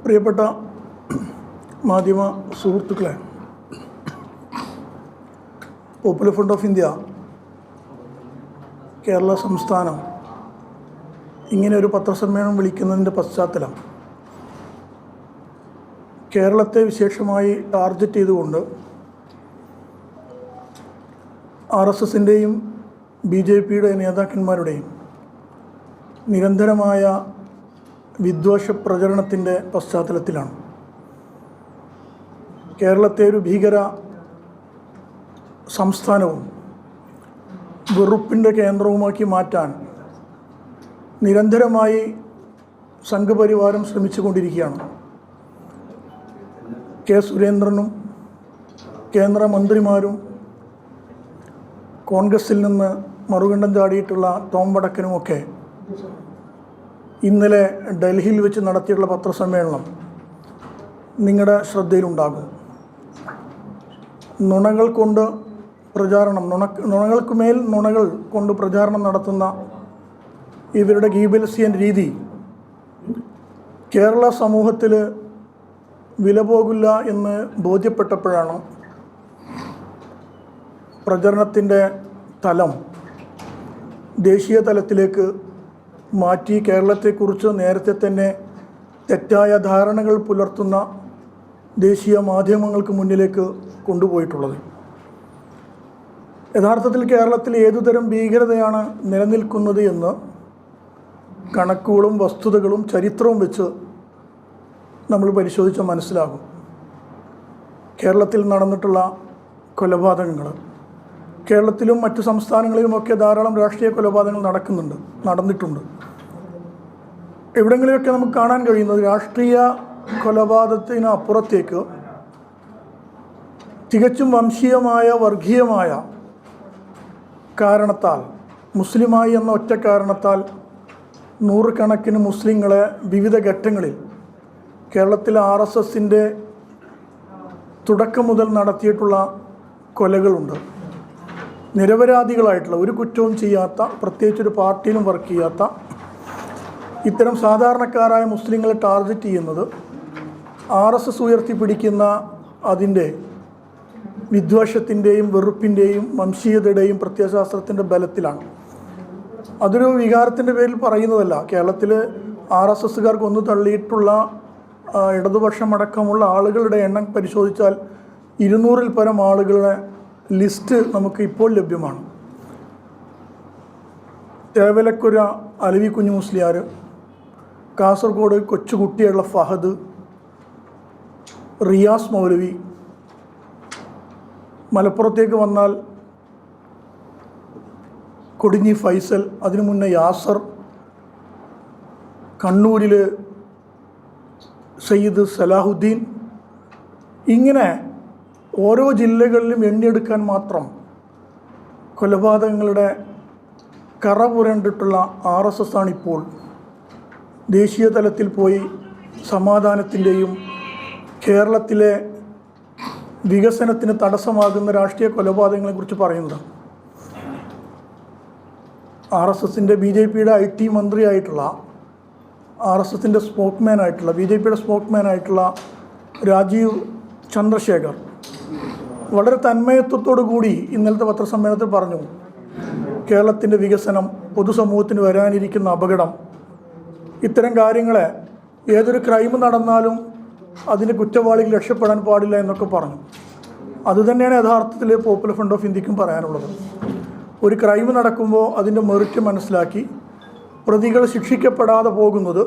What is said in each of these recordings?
പ്രിയപ്പെട്ട മാധ്യമ സുഹൃത്തുക്കളെ, Popular Front of India Kerala സംസ്ഥാനം ഇങ്ങനെ ഒരു പത്രസമ്മേളനം വിളിക്കുന്നതിൻ്റെ പശ്ചാത്തലം കേരളത്തെ വിശേഷമായി ടാർഗറ്റ് ചെയ്തുകൊണ്ട് RSSൻ്റെയും BJPയുടെ നേതാക്കന്മാരുടെയും നിരന്തരമായ വിദ്വേഷ പ്രചരണത്തിൻ്റെ പശ്ചാത്തലത്തിലാണ്. കേരളത്തെ ഒരു ഭീകര സംസ്ഥാനവും വെറുപ്പിൻ്റെ കേന്ദ്രവുമാക്കി മാറ്റാൻ നിരന്തരമായി സംഘപരിവാരം ശ്രമിച്ചുകൊണ്ടിരിക്കുകയാണ്. കെ സുരേന്ദ്രനും കേന്ദ്രമന്ത്രിമാരും കോൺഗ്രസിൽ നിന്ന് മറുകണ്ഠം ചാടിയിട്ടുള്ള ടോം വടക്കനുമൊക്കെ ഇന്നലെ ഡൽഹിയിൽ വെച്ച് നടത്തിയിട്ടുള്ള പത്രസമ്മേളനം നിങ്ങളുടെ ശ്രദ്ധയിലുണ്ടാകും. നുണകൾ കൊണ്ട് പ്രചാരണം, നുണകൾക്ക് മേൽ നുണകൾ കൊണ്ട് പ്രചാരണം നടത്തുന്ന ഇവരുടെ ഗീബൽസിയൻ രീതി കേരള സമൂഹത്തിൽ വില പോകില്ല എന്ന് ബോധ്യപ്പെട്ടപ്പോഴാണ് പ്രചരണത്തിൻ്റെ തലം ദേശീയ തലത്തിലേക്ക് മാറ്റി കേരളത്തെക്കുറിച്ച് നേരത്തെ തന്നെ തെറ്റായ ധാരണകൾ പുലർത്തുന്ന ദേശീയ മാധ്യമങ്ങൾക്ക് മുന്നിലേക്ക് കൊണ്ടുപോയിട്ടുള്ളത്. യഥാർത്ഥത്തിൽ കേരളത്തിൽ ഏതുതരം ഭീകരതയാണ് നിലനിൽക്കുന്നത് എന്ന് കണക്കുകളും വസ്തുതകളും ചരിത്രവും വെച്ച് നമ്മൾ പരിശോധിച്ചാൽ മനസ്സിലാകും. കേരളത്തിൽ നടന്നിട്ടുള്ള കൊലപാതകങ്ങൾ, കേരളത്തിലും മറ്റു സംസ്ഥാനങ്ങളിലുമൊക്കെ ധാരാളം രാഷ്ട്രീയ കൊലപാതകങ്ങൾ നടന്നിട്ടുണ്ട്. എവിടെങ്കിലുമൊക്കെ നമുക്ക് കാണാൻ കഴിയുന്നത് രാഷ്ട്രീയ കൊലപാതകത്തിന് അപ്പുറത്തേക്ക് തികച്ചും വംശീയമായ വർഗീയമായ കാരണത്താൽ, മുസ്ലിമായി എന്ന ഒറ്റ കാരണത്താൽ നൂറുകണക്കിന് മുസ്ലിങ്ങളെ വിവിധ ഘട്ടങ്ങളിൽ കേരളത്തിലെ RSSൻ്റെ തുടക്കം മുതൽ നടത്തിയിട്ടുള്ള കൊലകളുണ്ട്. നിരപരാധികളായിട്ടുള്ള, ഒരു കുറ്റവും ചെയ്യാത്ത, പ്രത്യേകിച്ചൊരു പാർട്ടിയിലും വർക്ക് ചെയ്യാത്ത ഇത്തരം സാധാരണക്കാരായ മുസ്ലിങ്ങളെ ടാർഗറ്റ് ചെയ്യുന്നത് RSS ഉയർത്തിപ്പിടിക്കുന്ന അതിൻ്റെ വിദ്വേഷത്തിൻ്റെയും വെറുപ്പിൻ്റെയും വംശീയതയുടെയും പ്രത്യയശാസ്ത്രത്തിൻ്റെ ബലത്തിലാണ്. അതൊരു വികാരത്തിൻ്റെ പേരിൽ പറയുന്നതല്ല. കേരളത്തിൽ RSSകാർ കൊന്നു തള്ളിയിട്ടുള്ള ഇടതുപക്ഷമടക്കമുള്ള ആളുകളുടെ എണ്ണം പരിശോധിച്ചാൽ 200-ൽ പരം ആളുകളുടെ ലിസ്റ്റ് നമുക്ക് ഇപ്പോൾ ലഭ്യമാണ്. തേവലക്കുര അലവി കുഞ്ഞു മുസ്ലിയാർ, കാസർഗോഡ് കൊച്ചുകുട്ടിയുള്ള ഫഹദ്, റിയാസ് മൗലവി, മലപ്പുറത്തേക്ക് വന്നാൽ കൊടിഞ്ഞി ഫൈസൽ, അതിനു മുന്നേ യാസർ, കണ്ണൂരിൽ സയ്യിദ് സലാഹുദ്ദീൻ, ഇങ്ങനെ ഓരോ ജില്ലകളിലും എണ്ണിയെടുക്കാൻ മാത്രം കൊലപാതകങ്ങളുടെ കറ പുരണ്ടിട്ടുള്ള RSS ആണിപ്പോൾ ദേശീയ തലത്തിൽ പോയി സമാധാനത്തിൻ്റെയും കേരളത്തിലെ വികസനത്തിന് തടസ്സമാകുന്ന രാഷ്ട്രീയ കൊലപാതകങ്ങളെക്കുറിച്ച് പറയുന്നത്. RSSൻ്റെ BJPയുടെ IT മന്ത്രിയായിട്ടുള്ള, RSSൻ്റെ സ്പോക്സ്മാനായിട്ടുള്ള, BJPയുടെ സ്പോക്സ്മാനായിട്ടുള്ള രാജീവ് ചന്ദ്രശേഖർ വളരെ തന്മയത്വത്തോടു കൂടി ഇന്നലത്തെ പത്രസമ്മേളനത്തിൽ പറഞ്ഞു, കേരളത്തിൻ്റെ വികസനം, പൊതുസമൂഹത്തിന് വരാനിരിക്കുന്ന അപകടം, ഇത്തരം കാര്യങ്ങളെ ഏതൊരു ക്രൈം നടന്നാലും അതിൻ്റെ കുറ്റവാളികൾ രക്ഷപ്പെടാൻ പാടില്ല എന്നൊക്കെ പറഞ്ഞു. അതുതന്നെയാണ് യഥാർത്ഥത്തിൽ പോപ്പുലർ ഫ്രണ്ട് ഓഫ് ഇന്ത്യക്കും പറയാനുള്ളത്. ഒരു ക്രൈം നടക്കുമ്പോൾ അതിൻ്റെ മെറിറ്റ് മനസ്സിലാക്കി പ്രതികൾ ശിക്ഷിക്കപ്പെടാതെ പോകുന്നത്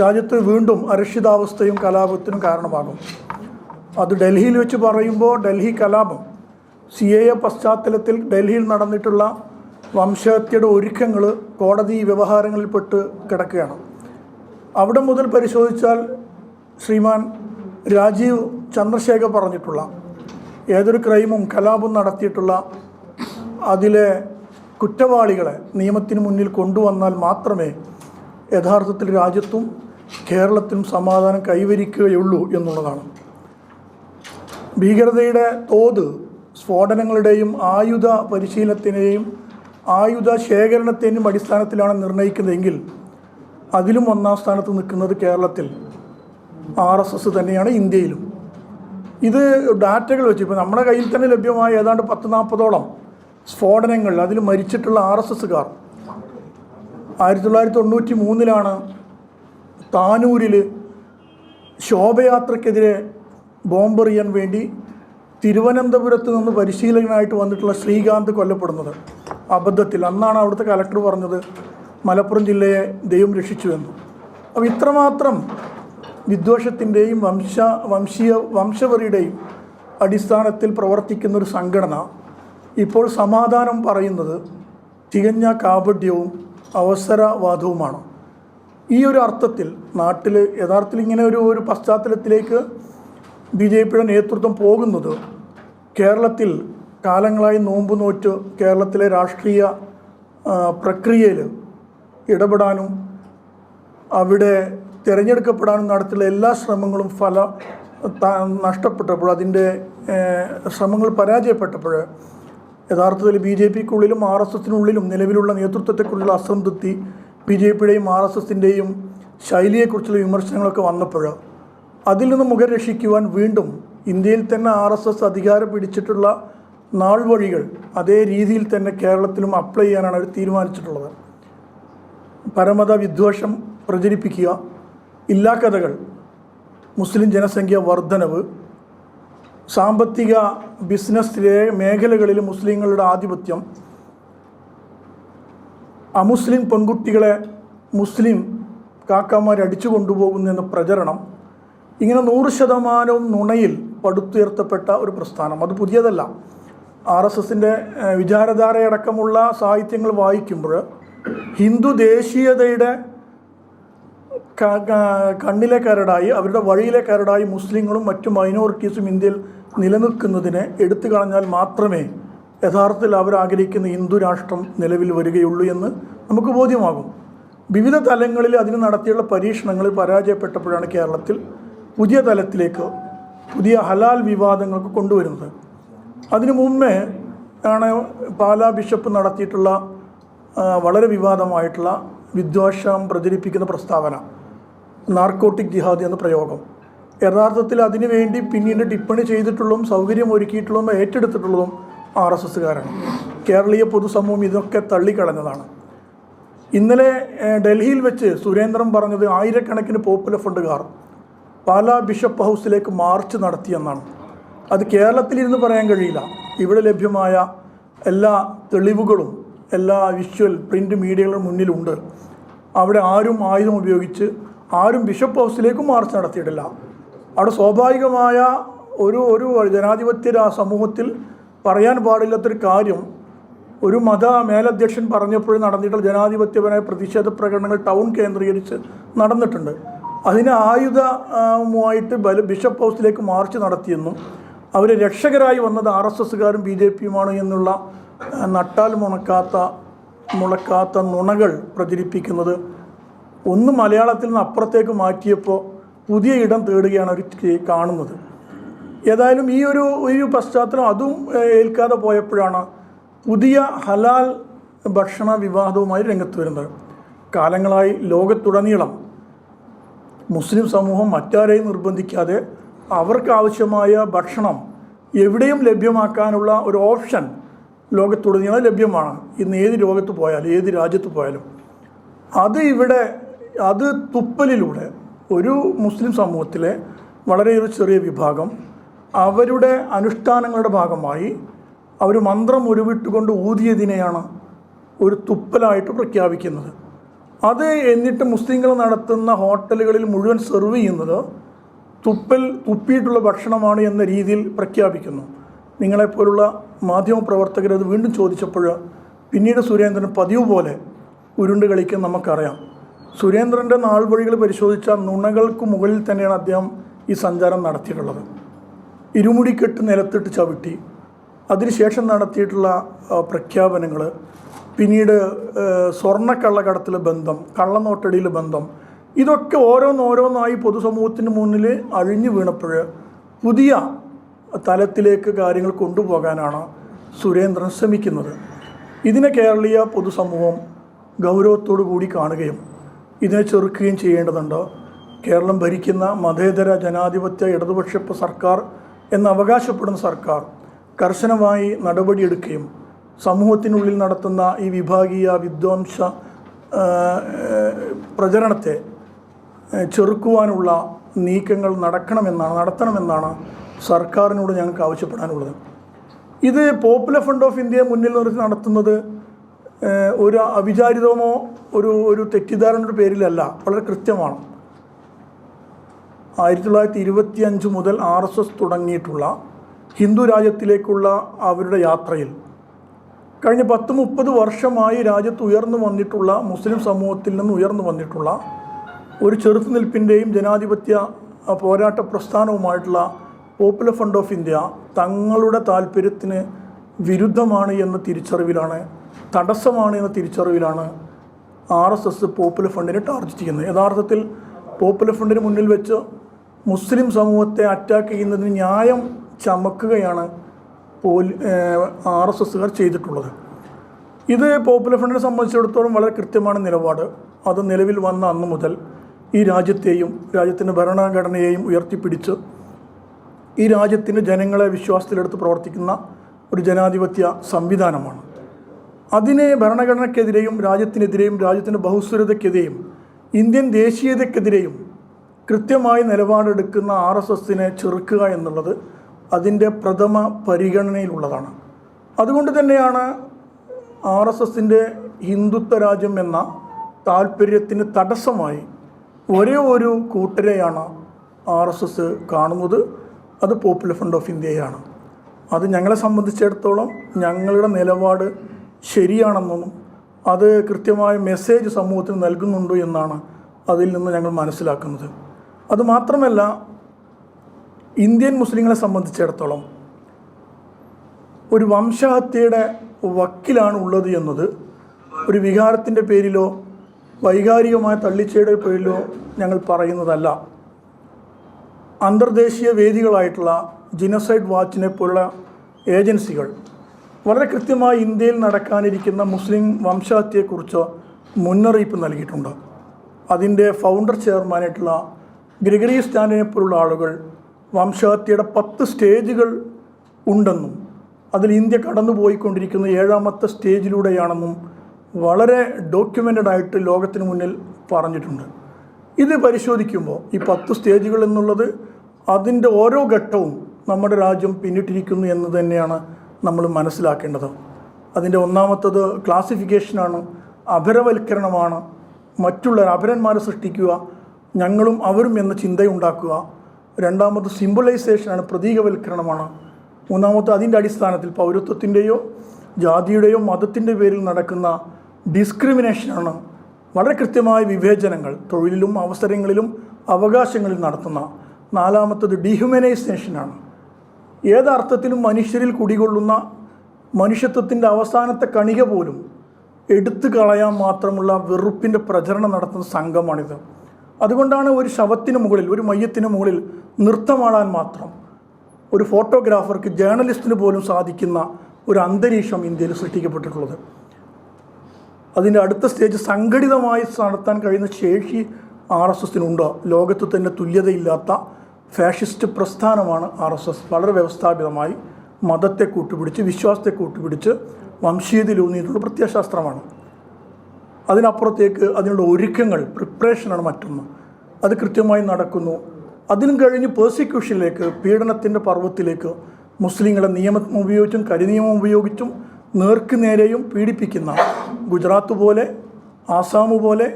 രാജ്യത്ത് വീണ്ടും അരക്ഷിതാവസ്ഥയും കലാപത്തിനും കാരണമാകും. അത് ഡൽഹിയിൽ വെച്ച് പറയുമ്പോൾ ഡൽഹി കലാപം, CAA പശ്ചാത്തലത്തിൽ ഡൽഹിയിൽ നടന്നിട്ടുള്ള വംശഹത്യയുടെ ഒരുക്കങ്ങൾ കോടതി വ്യവഹാരങ്ങളിൽപ്പെട്ട് കിടക്കുകയാണ്. അവിടെ മുതൽ പരിശോധിച്ചാൽ ശ്രീമാൻ രാജീവ് ചന്ദ്രശേഖർ പറഞ്ഞിട്ടുള്ള ഏതൊരു ക്രൈമും കലാപം നടത്തിയിട്ടുള്ള അതിലെ കുറ്റവാളികളെ നിയമത്തിന് മുന്നിൽ കൊണ്ടുവന്നാൽ മാത്രമേ യഥാർത്ഥത്തിൽ രാജ്യത്തും കേരളത്തിലും സമാധാനം കൈവരിക്കുകയുള്ളൂ എന്നുള്ളതാണ്. ഭീകരതയുടെ തോത് സ്ഫോടനങ്ങളുടെയും ആയുധ പരിശീലനത്തിൻ്റെയും ആയുധ ശേഖരണത്തിൻ്റെയും അടിസ്ഥാനത്തിലാണ് നിർണ്ണയിക്കുന്നതെങ്കിൽ അതിലും ഒന്നാം സ്ഥാനത്ത് നിൽക്കുന്നത് കേരളത്തിൽ RSS തന്നെയാണ് ഇന്ത്യയിലും. ഇത് ഡാറ്റകൾ വെച്ച് ഇപ്പോൾ നമ്മുടെ കയ്യിൽ തന്നെ ലഭ്യമായ ഏതാണ്ട് 10-40ഓളം സ്ഫോടനങ്ങൾ അതിൽ മരിച്ചിട്ടുള്ള RSSകാർ 1993 താനൂരിൽ ശോഭയാത്രയ്ക്കെതിരെ ബോംബെറിയാൻ വേണ്ടി തിരുവനന്തപുരത്ത് നിന്ന് പരിശീലകനായിട്ട് വന്നിട്ടുള്ള ശ്രീകാന്ത് കൊല്ലപ്പെടുന്നത് അബദ്ധത്തിൽ. അന്നാണ് അവിടുത്തെ കലക്ടർ പറഞ്ഞത് മലപ്പുറം ജില്ലയെ ദൈവം രക്ഷിച്ചുവെന്ന്. അപ്പോൾ ഇത്രമാത്രം വിദ്വേഷത്തിൻ്റെയും വംശവെറിയുടെയും അടിസ്ഥാനത്തിൽ പ്രവർത്തിക്കുന്നൊരു സംഘടന ഇപ്പോൾ സമാധാനം പറയുന്നത് തികഞ്ഞ കാപട്യവും അവസരവാദവുമാണ്. ഈ ഒരു അർത്ഥത്തിൽ നാട്ടിൽ യഥാർത്ഥത്തിൽ ഇങ്ങനെ ഒരു പശ്ചാത്തലത്തിലേക്ക് BJPയുടെ നേതൃത്വം പോകുന്നത് കേരളത്തിൽ കാലങ്ങളായി നോമ്പ് നോറ്റ് കേരളത്തിലെ രാഷ്ട്രീയ പ്രക്രിയയിൽ ഇടപെടാനും അവിടെ തിരഞ്ഞെടുക്കപ്പെടാനും നടത്തിയുള്ള എല്ലാ ശ്രമങ്ങളും നഷ്ടപ്പെട്ടപ്പോൾ, അതിൻ്റെ ശ്രമങ്ങൾ പരാജയപ്പെട്ടപ്പോൾ യഥാർത്ഥത്തിൽ BJPക്കുള്ളിലും RSSനുള്ളിലും നിലവിലുള്ള നേതൃത്വത്തെക്കുറിച്ചുള്ള അസംതൃപ്തി, BJPയുടെയും RSSൻ്റെയും ശൈലിയെക്കുറിച്ചുള്ള വിമർശനങ്ങളൊക്കെ വന്നപ്പോൾ അതിൽ നിന്ന് മുഖം രക്ഷിക്കുവാൻ വീണ്ടും ഇന്ത്യയിൽ തന്നെ RSS അധികാരം പിടിച്ചിട്ടുള്ള നാൾ വഴികൾ അതേ രീതിയിൽ തന്നെ കേരളത്തിലും അപ്ലൈ ചെയ്യാനാണ് അവർ തീരുമാനിച്ചിട്ടുള്ളത്. പരമത വിദ്വേഷം പ്രചരിപ്പിക്കുക, ഇല്ലാക്കഥകൾ, മുസ്ലിം ജനസംഖ്യ വർധനവ്, സാമ്പത്തിക ബിസിനസ് മേഖലകളിൽ മുസ്ലിങ്ങളുടെ ആധിപത്യം, അമുസ്ലിം പെൺകുട്ടികളെ മുസ്ലിം കാക്കമാർ അടിച്ചു കൊണ്ടുപോകുന്നു എന്ന പ്രചരണം, ഇങ്ങനെ 100% നുണയിൽ പടുത്തുയർത്തപ്പെട്ട ഒരു പ്രസ്ഥാനം. അത് പുതിയതല്ല. RSSൻ്റെ വിചാരധാരയടക്കമുള്ള സാഹിത്യങ്ങൾ വായിക്കുമ്പോൾ ഹിന്ദു ദേശീയതയുടെ കണ്ണിലെ കരടായി, അവരുടെ വഴിയിലെ കരടായി മുസ്ലിങ്ങളും മറ്റു മൈനോറിറ്റീസും ഇന്ത്യയിൽ നിലനിൽക്കുന്നതിനെ എടുത്തു കളഞ്ഞാൽ മാത്രമേ യഥാർത്ഥത്തിൽ അവരാഗ്രഹിക്കുന്ന ഹിന്ദു രാഷ്ട്രം നിലവിൽ വരികയുള്ളൂ എന്ന് നമുക്ക് ബോധ്യമാകും. വിവിധ തലങ്ങളിൽ അതിന് നടത്തിയുള്ള പരീക്ഷണങ്ങൾ പരാജയപ്പെട്ടപ്പോഴാണ് കേരളത്തിൽ പുതിയ തലത്തിലേക്ക് പുതിയ ഹലാൽ വിവാദങ്ങൾക്ക് കൊണ്ടുവരുന്നത്. അതിനു മുമ്പേ ആണ് പാലാ ബിഷപ്പ് നടത്തിയിട്ടുള്ള വളരെ വിവാദമായിട്ടുള്ള വിദ്വേഷം പ്രചരിപ്പിക്കുന്ന പ്രസ്താവന, നാർക്കോട്ടിക് ജിഹാദ് എന്ന പ്രയോഗം. യഥാർത്ഥത്തിൽ അതിനുവേണ്ടി പിന്നീട് ടിപ്പണി ചെയ്തിട്ടുള്ളതും സൗകര്യം ഒരുക്കിയിട്ടുള്ളതും ഏറ്റെടുത്തിട്ടുള്ളതും RSSകാരാണ്. കേരളീയ പൊതുസമൂഹം ഇതൊക്കെ തള്ളിക്കളഞ്ഞതാണ്. ഇന്നലെ ഡൽഹിയിൽ വെച്ച് സുരേന്ദ്രൻ പറഞ്ഞത് ആയിരക്കണക്കിന് പോപ്പുലർ ഫ്രണ്ടുകാർ പാലാ ബിഷപ്പ് ഹൗസിലേക്ക് മാർച്ച് നടത്തിയെന്നാണ്. അത് കേരളത്തിലിരുന്ന് പറയാൻ കഴിയില്ല. ഇവിടെ ലഭ്യമായ എല്ലാ തെളിവുകളും എല്ലാ വിഷ്വൽ പ്രിൻ്റ് മീഡിയകളുടെ മുന്നിലുണ്ട്. അവിടെ ആരും ആയുധം ഉപയോഗിച്ച് ആരും ബിഷപ്പ് ഹൗസിലേക്കും മാർച്ച് നടത്തിയിട്ടില്ല. അവിടെ സ്വാഭാവികമായ ഒരു ജനാധിപത്യ സമൂഹത്തിൽ പറയാൻ പാടില്ലാത്തൊരു കാര്യം ഒരു മത മേലധ്യക്ഷൻ പറഞ്ഞപ്പോഴും നടന്നിട്ടുള്ള ജനാധിപത്യപരമായ പ്രതിഷേധ പ്രകടനങ്ങൾ ടൗൺ കേന്ദ്രീകരിച്ച് നടന്നിട്ടുണ്ട്. അതിന് ആയുധമായിട്ട് ബിഷപ്പ് ഹൗസിലേക്ക് മാർച്ച് നടത്തിയെന്നും അവരെ രക്ഷകരായി വന്നത് RSSകാരും BJPയുമാണ് എന്നുള്ള നട്ടാൽ മുളക്കാത്ത നുണകൾ പ്രചരിപ്പിക്കുന്നത് ഒന്ന് മലയാളത്തിൽ നിന്ന് അപ്പുറത്തേക്ക് മാറ്റിയപ്പോൾ പുതിയ ഇടം തേടുകയാണ് അവർ കാണുന്നത്. ഏതായാലും ഈ ഒരു പശ്ചാത്തലം അതും ഏൽക്കാതെ പോയപ്പോഴാണ് പുതിയ ഹലാൽ ഭക്ഷണ വിവാദവുമായി രംഗത്ത് വരുന്നത്. കാലങ്ങളായി ലോകത്തുടനീളം മുസ്ലിം സമൂഹം മറ്റാരെയും നിർബന്ധിക്കാതെ അവർക്കാവശ്യമായ ഭക്ഷണം എവിടെയും ലഭ്യമാക്കാനുള്ള ഒരു ഓപ്ഷൻ ലോകത്തുടനീളം ലഭ്യമാണ്. ഇന്ന് ഏത് ലോകത്ത് പോയാലും ഏത് രാജ്യത്ത് പോയാലും അത് തുപ്പലിലൂടെ ഒരു മുസ്ലിം സമൂഹത്തിലെ വളരെയൊരു ചെറിയ വിഭാഗം അവരുടെ അനുഷ്ഠാനങ്ങളുടെ ഭാഗമായി അവർ മന്ത്രം ഉരുവിട്ടുകൊണ്ട് ഊതിയതിനെയാണ് ഒരു തുപ്പലായിട്ട് പ്രഖ്യാപിക്കുന്നത്. അത് എന്നിട്ട് മുസ്ലിങ്ങൾ നടത്തുന്ന ഹോട്ടലുകളിൽ മുഴുവൻ സെർവ് ചെയ്യുന്നത് തുപ്പിയിട്ടുള്ള ഭക്ഷണമാണ് എന്ന രീതിയിൽ പ്രഖ്യാപിക്കുന്നു. നിങ്ങളെപ്പോലുള്ള മാധ്യമപ്രവർത്തകർ അത് വീണ്ടും ചോദിച്ചപ്പോൾ പിന്നീട് സുരേന്ദ്രൻ പതിവ് പോലെ ഉരുണ്ട് കളിക്കാൻ നമുക്കറിയാം. സുരേന്ദ്രൻ്റെ നാൾ വഴികൾ പരിശോധിച്ചാൽ നുണകൾക്ക് മുകളിൽ തന്നെയാണ് അദ്ദേഹം ഈ സഞ്ചാരം നടത്തിയിട്ടുള്ളത്. ഇരുമുടിക്കെട്ട് നിലത്തിട്ട് ചവിട്ടി അതിനുശേഷം നടത്തിയിട്ടുള്ള പ്രഖ്യാപനങ്ങൾ, പിന്നീട് സ്വർണ്ണക്കള്ളക്കടത്തിൽ ബന്ധം, കള്ളനോട്ടടിയിൽ ബന്ധം, ഇതൊക്കെ ഓരോന്നോരോന്നായി പൊതുസമൂഹത്തിന് മുന്നിൽ അഴിഞ്ഞു വീണപ്പോൾ പുതിയ തലത്തിലേക്ക് കാര്യങ്ങൾ കൊണ്ടുപോകാനാണ് സുരേന്ദ്രൻ ശ്രമിക്കുന്നത്. ഇതിനെ കേരളീയ പൊതുസമൂഹം ഗൗരവത്തോടു കൂടി കാണുകയും ഇതിനെ ചെറുക്കുകയും ചെയ്യേണ്ടതുണ്ട്. കേരളം ഭരിക്കുന്ന മതേതര ജനാധിപത്യ ഇടതുപക്ഷ സർക്കാർ എന്ന് അവകാശപ്പെടുന്ന സർക്കാർ കർശനമായി നടപടിയെടുക്കുകയും സമൂഹത്തിനുള്ളിൽ നടത്തുന്ന ഈ വിഭാഗീയ വിധ്വംസ പ്രചരണത്തെ ചെറുക്കുവാനുള്ള നീക്കങ്ങൾ നടത്തണമെന്നാണ് സർക്കാരിനോട് ഞങ്ങൾക്ക് ആവശ്യപ്പെടാനുള്ളത്. ഇത് പോപ്പുലർ ഫ്രണ്ട് ഓഫ് ഇന്ത്യയെ മുന്നിൽ നിർത്തി നടത്തുന്നത് ഒരു അവിചാരിതമോ ഒരു തെറ്റിദ്ധാരണയുടെ പേരിലല്ല, വളരെ കൃത്യമാണ്. 1925 മുതൽ RSS തുടങ്ങിയിട്ടുള്ള ഹിന്ദു രാജ്യത്തിലേക്കുള്ള അവരുടെ യാത്രയിൽ കഴിഞ്ഞ 10-30 വർഷമായി രാജ്യത്ത് ഉയർന്നു വന്നിട്ടുള്ള മുസ്ലിം സമൂഹത്തിൽ നിന്ന് ഉയർന്നു വന്നിട്ടുള്ള ഒരു ചെറുത്തുനിൽപ്പിൻ്റെയും ജനാധിപത്യ പോരാട്ട പ്രസ്ഥാനവുമായിട്ടുള്ള പോപ്പുലർ ഫ്രണ്ട് ഓഫ് ഇന്ത്യ തങ്ങളുടെ താല്പര്യത്തിന് വിരുദ്ധമാണ് എന്ന തിരിച്ചറിവിലാണ്, തടസ്സമാണ് എന്ന തിരിച്ചറിവിലാണ് RSS പോപ്പുലർ ഫ്രണ്ടിനെ ടാർഗറ്റ് ചെയ്യുന്നത്. യഥാർത്ഥത്തിൽ പോപ്പുലർ ഫ്രണ്ടിന് മുന്നിൽ വെച്ച് മുസ്ലിം സമൂഹത്തെ അറ്റാക്ക് ചെയ്യുന്നതിന് ന്യായം ചമക്കുകയാണ് RSSകാർ ചെയ്തിട്ടുള്ളത്. ഇത് പോപ്പുലർ ഫ്രണ്ടിനെ സംബന്ധിച്ചിടത്തോളം വളരെ കൃത്യമാണ് നിലപാട്. അത് നിലവിൽ വന്ന അന്നു മുതൽ ഈ രാജ്യത്തെയും രാജ്യത്തിൻ്റെ ഭരണഘടനയെയും ഉയർത്തിപ്പിടിച്ച് ഈ രാജ്യത്തിൻ്റെ ജനങ്ങളെ വിശ്വാസത്തിലെടുത്ത് പ്രവർത്തിക്കുന്ന ഒരു ജനാധിപത്യ സംവിധാനമാണ്. അതിനെ ഭരണഘടനയ്ക്കെതിരെയും രാജ്യത്തിനെതിരെയും രാജ്യത്തിൻ്റെ ബഹുസ്വരതയ്ക്കെതിരെയും ഇന്ത്യൻ ദേശീയതയ്ക്കെതിരെയും കൃത്യമായി നിലപാടെടുക്കുന്ന RSSനെ ചെറുക്കുക എന്നുള്ളത് അതിൻ്റെ പ്രഥമ പരിഗണനയിലുള്ളതാണ്. അതുകൊണ്ട് തന്നെയാണ് RSSൻ്റെ ഹിന്ദുത്വ രാജ്യം എന്ന താല്പര്യത്തിന് തടസ്സമായി ഒരേ ഒരു കൂട്ടരെയാണ് RSS കാണുന്നത്, അത് പോപ്പുലർ ഫ്രണ്ട് ഓഫ് ഇന്ത്യയാണ്. അത് ഞങ്ങളെ സംബന്ധിച്ചിടത്തോളം ഞങ്ങളുടെ നിലപാട് ശരിയാണെന്നും അത് കൃത്യമായ മെസ്സേജ് സമൂഹത്തിന് നൽകുന്നുണ്ട് എന്നാണ് അതിൽ നിന്ന് ഞങ്ങൾ മനസ്സിലാക്കുന്നത്. അതുമാത്രമല്ല, ഇന്ത്യൻ മുസ്ലിങ്ങളെ സംബന്ധിച്ചിടത്തോളം ഒരു വംശഹത്യയുടെ വക്കിലാണ് ഉള്ളത് എന്നത് ഒരു വികാരത്തിൻ്റെ പേരിലോ വൈകാരികമായ തള്ളിച്ചയുടെ പേരിലോ ഞങ്ങൾ പറയുന്നതല്ല. അന്തർദേശീയ വേദികളായിട്ടുള്ള ജിനോസൈഡ് വാച്ചിനെ പോലുള്ള ഏജൻസികൾ വളരെ കൃത്യമായി ഇന്ത്യയിൽ നടക്കാനിരിക്കുന്ന മുസ്ലിം വംശഹത്യയെക്കുറിച്ച് മുന്നറിയിപ്പ് നൽകിയിട്ടുണ്ട്. അതിൻ്റെ ഫൗണ്ടർ ചെയർമാനായിട്ടുള്ള ഗ്രിഗറി സ്റ്റാൻഡിനെ പോലുള്ള ആളുകൾ വംശഹത്യയുടെ 10 സ്റ്റേജുകൾ ഉണ്ടെന്നും അതിൽ ഇന്ത്യ കടന്നുപോയിക്കൊണ്ടിരിക്കുന്ന 7ാമത്തെ സ്റ്റേജിലൂടെയാണെന്നും വളരെ ഡോക്യുമെൻ്റഡ് ആയിട്ട് ലോകത്തിന് മുന്നിൽ പറഞ്ഞിട്ടുണ്ട്. ഇത് പരിശോധിക്കുമ്പോൾ ഈ 10 സ്റ്റേജുകൾ എന്നുള്ളത് അതിൻ്റെ ഓരോ ഘട്ടവും നമ്മുടെ രാജ്യം പിന്നിട്ടിരിക്കുന്നു എന്ന് തന്നെയാണ് നമ്മൾ മനസ്സിലാക്കേണ്ടത്. അതിൻ്റെ ഒന്നാമത്തത് ക്ലാസിഫിക്കേഷനാണ്, അപരവൽക്കരണമാണ്, മറ്റുള്ള അപരന്മാരെ സൃഷ്ടിക്കുക, ഞങ്ങളും അവരും എന്ന ചിന്തയുണ്ടാക്കുക. രണ്ടാമത് സിംബലൈസേഷനാണ്, പ്രതീകവൽക്കരണമാണ്. മൂന്നാമത്തെ അതിൻ്റെ അടിസ്ഥാനത്തിൽ പൗരത്വത്തിൻ്റെയോ ജാതിയുടെയോ മതത്തിൻ്റെ പേരിൽ നടക്കുന്ന ഡിസ്ക്രിമിനേഷനാണ്, വളരെ കൃത്യമായ വിവേചനങ്ങൾ തൊഴിലിലും അവസരങ്ങളിലും അവകാശങ്ങളിൽ നടത്തുന്ന. നാലാമത്തത് ഡീഹ്യൂമനൈസേഷനാണ്, ഏതർത്ഥത്തിലും മനുഷ്യരിൽ കുടികൊള്ളുന്ന മനുഷ്യത്വത്തിൻ്റെ അവസാനത്തെ കണിക പോലും എടുത്തു കളയാൻ മാത്രമുള്ള വെറുപ്പിൻ്റെ പ്രചരണം നടത്തുന്ന സംഘമാണിത്. അതുകൊണ്ടാണ് ഒരു ശവത്തിന് മുകളിൽ, ഒരു മയ്യത്തിന് മുകളിൽ നൃത്തമാടാൻ മാത്രം ഒരു ഫോട്ടോഗ്രാഫർക്ക്, ജേർണലിസ്റ്റിന് പോലും സാധിക്കുന്ന ഒരു അന്തരീക്ഷം ഇന്ത്യയിൽ സൃഷ്ടിക്കപ്പെട്ടിട്ടുള്ളത്. അതിൻ്റെ അടുത്ത സ്റ്റേജ് സംഘടിതമായി നടത്താൻ കഴിയുന്ന ശേഷി RSSനുണ്ട്. ലോകത്ത് തന്നെ തുല്യതയില്ലാത്ത ഫാഷിസ്റ്റ് പ്രസ്ഥാനമാണ് RSS. വളരെ വ്യവസ്ഥാപിതമായി മതത്തെ കൂട്ടുപിടിച്ച്, വിശ്വാസത്തെ കൂട്ടുപിടിച്ച്, വംശീയതയിലൂന്നിയിട്ടുള്ള പ്രത്യയശാസ്ത്രമാണ്. അതിനപ്പുറത്തേക്ക് അതിനുള്ള ഒരുക്കങ്ങൾ, പ്രിപ്പറേഷനാണ് മറ്റൊന്ന്. അത് കൃത്യമായി നടക്കുന്നു. അതിനും കഴിഞ്ഞ് പേഴ്സിക്യൂഷനിലേക്ക്, പീഡനത്തിൻ്റെ പർവ്വത്തിലേക്ക് മുസ്ലിങ്ങളെ നിയമം ഉപയോഗിച്ചും കരിനിയമം ഉപയോഗിച്ചും നേർക്കുനേരെയും പീഡിപ്പിക്കുന്ന ഗുജറാത്ത് പോലെ, ആസാം പോലെ,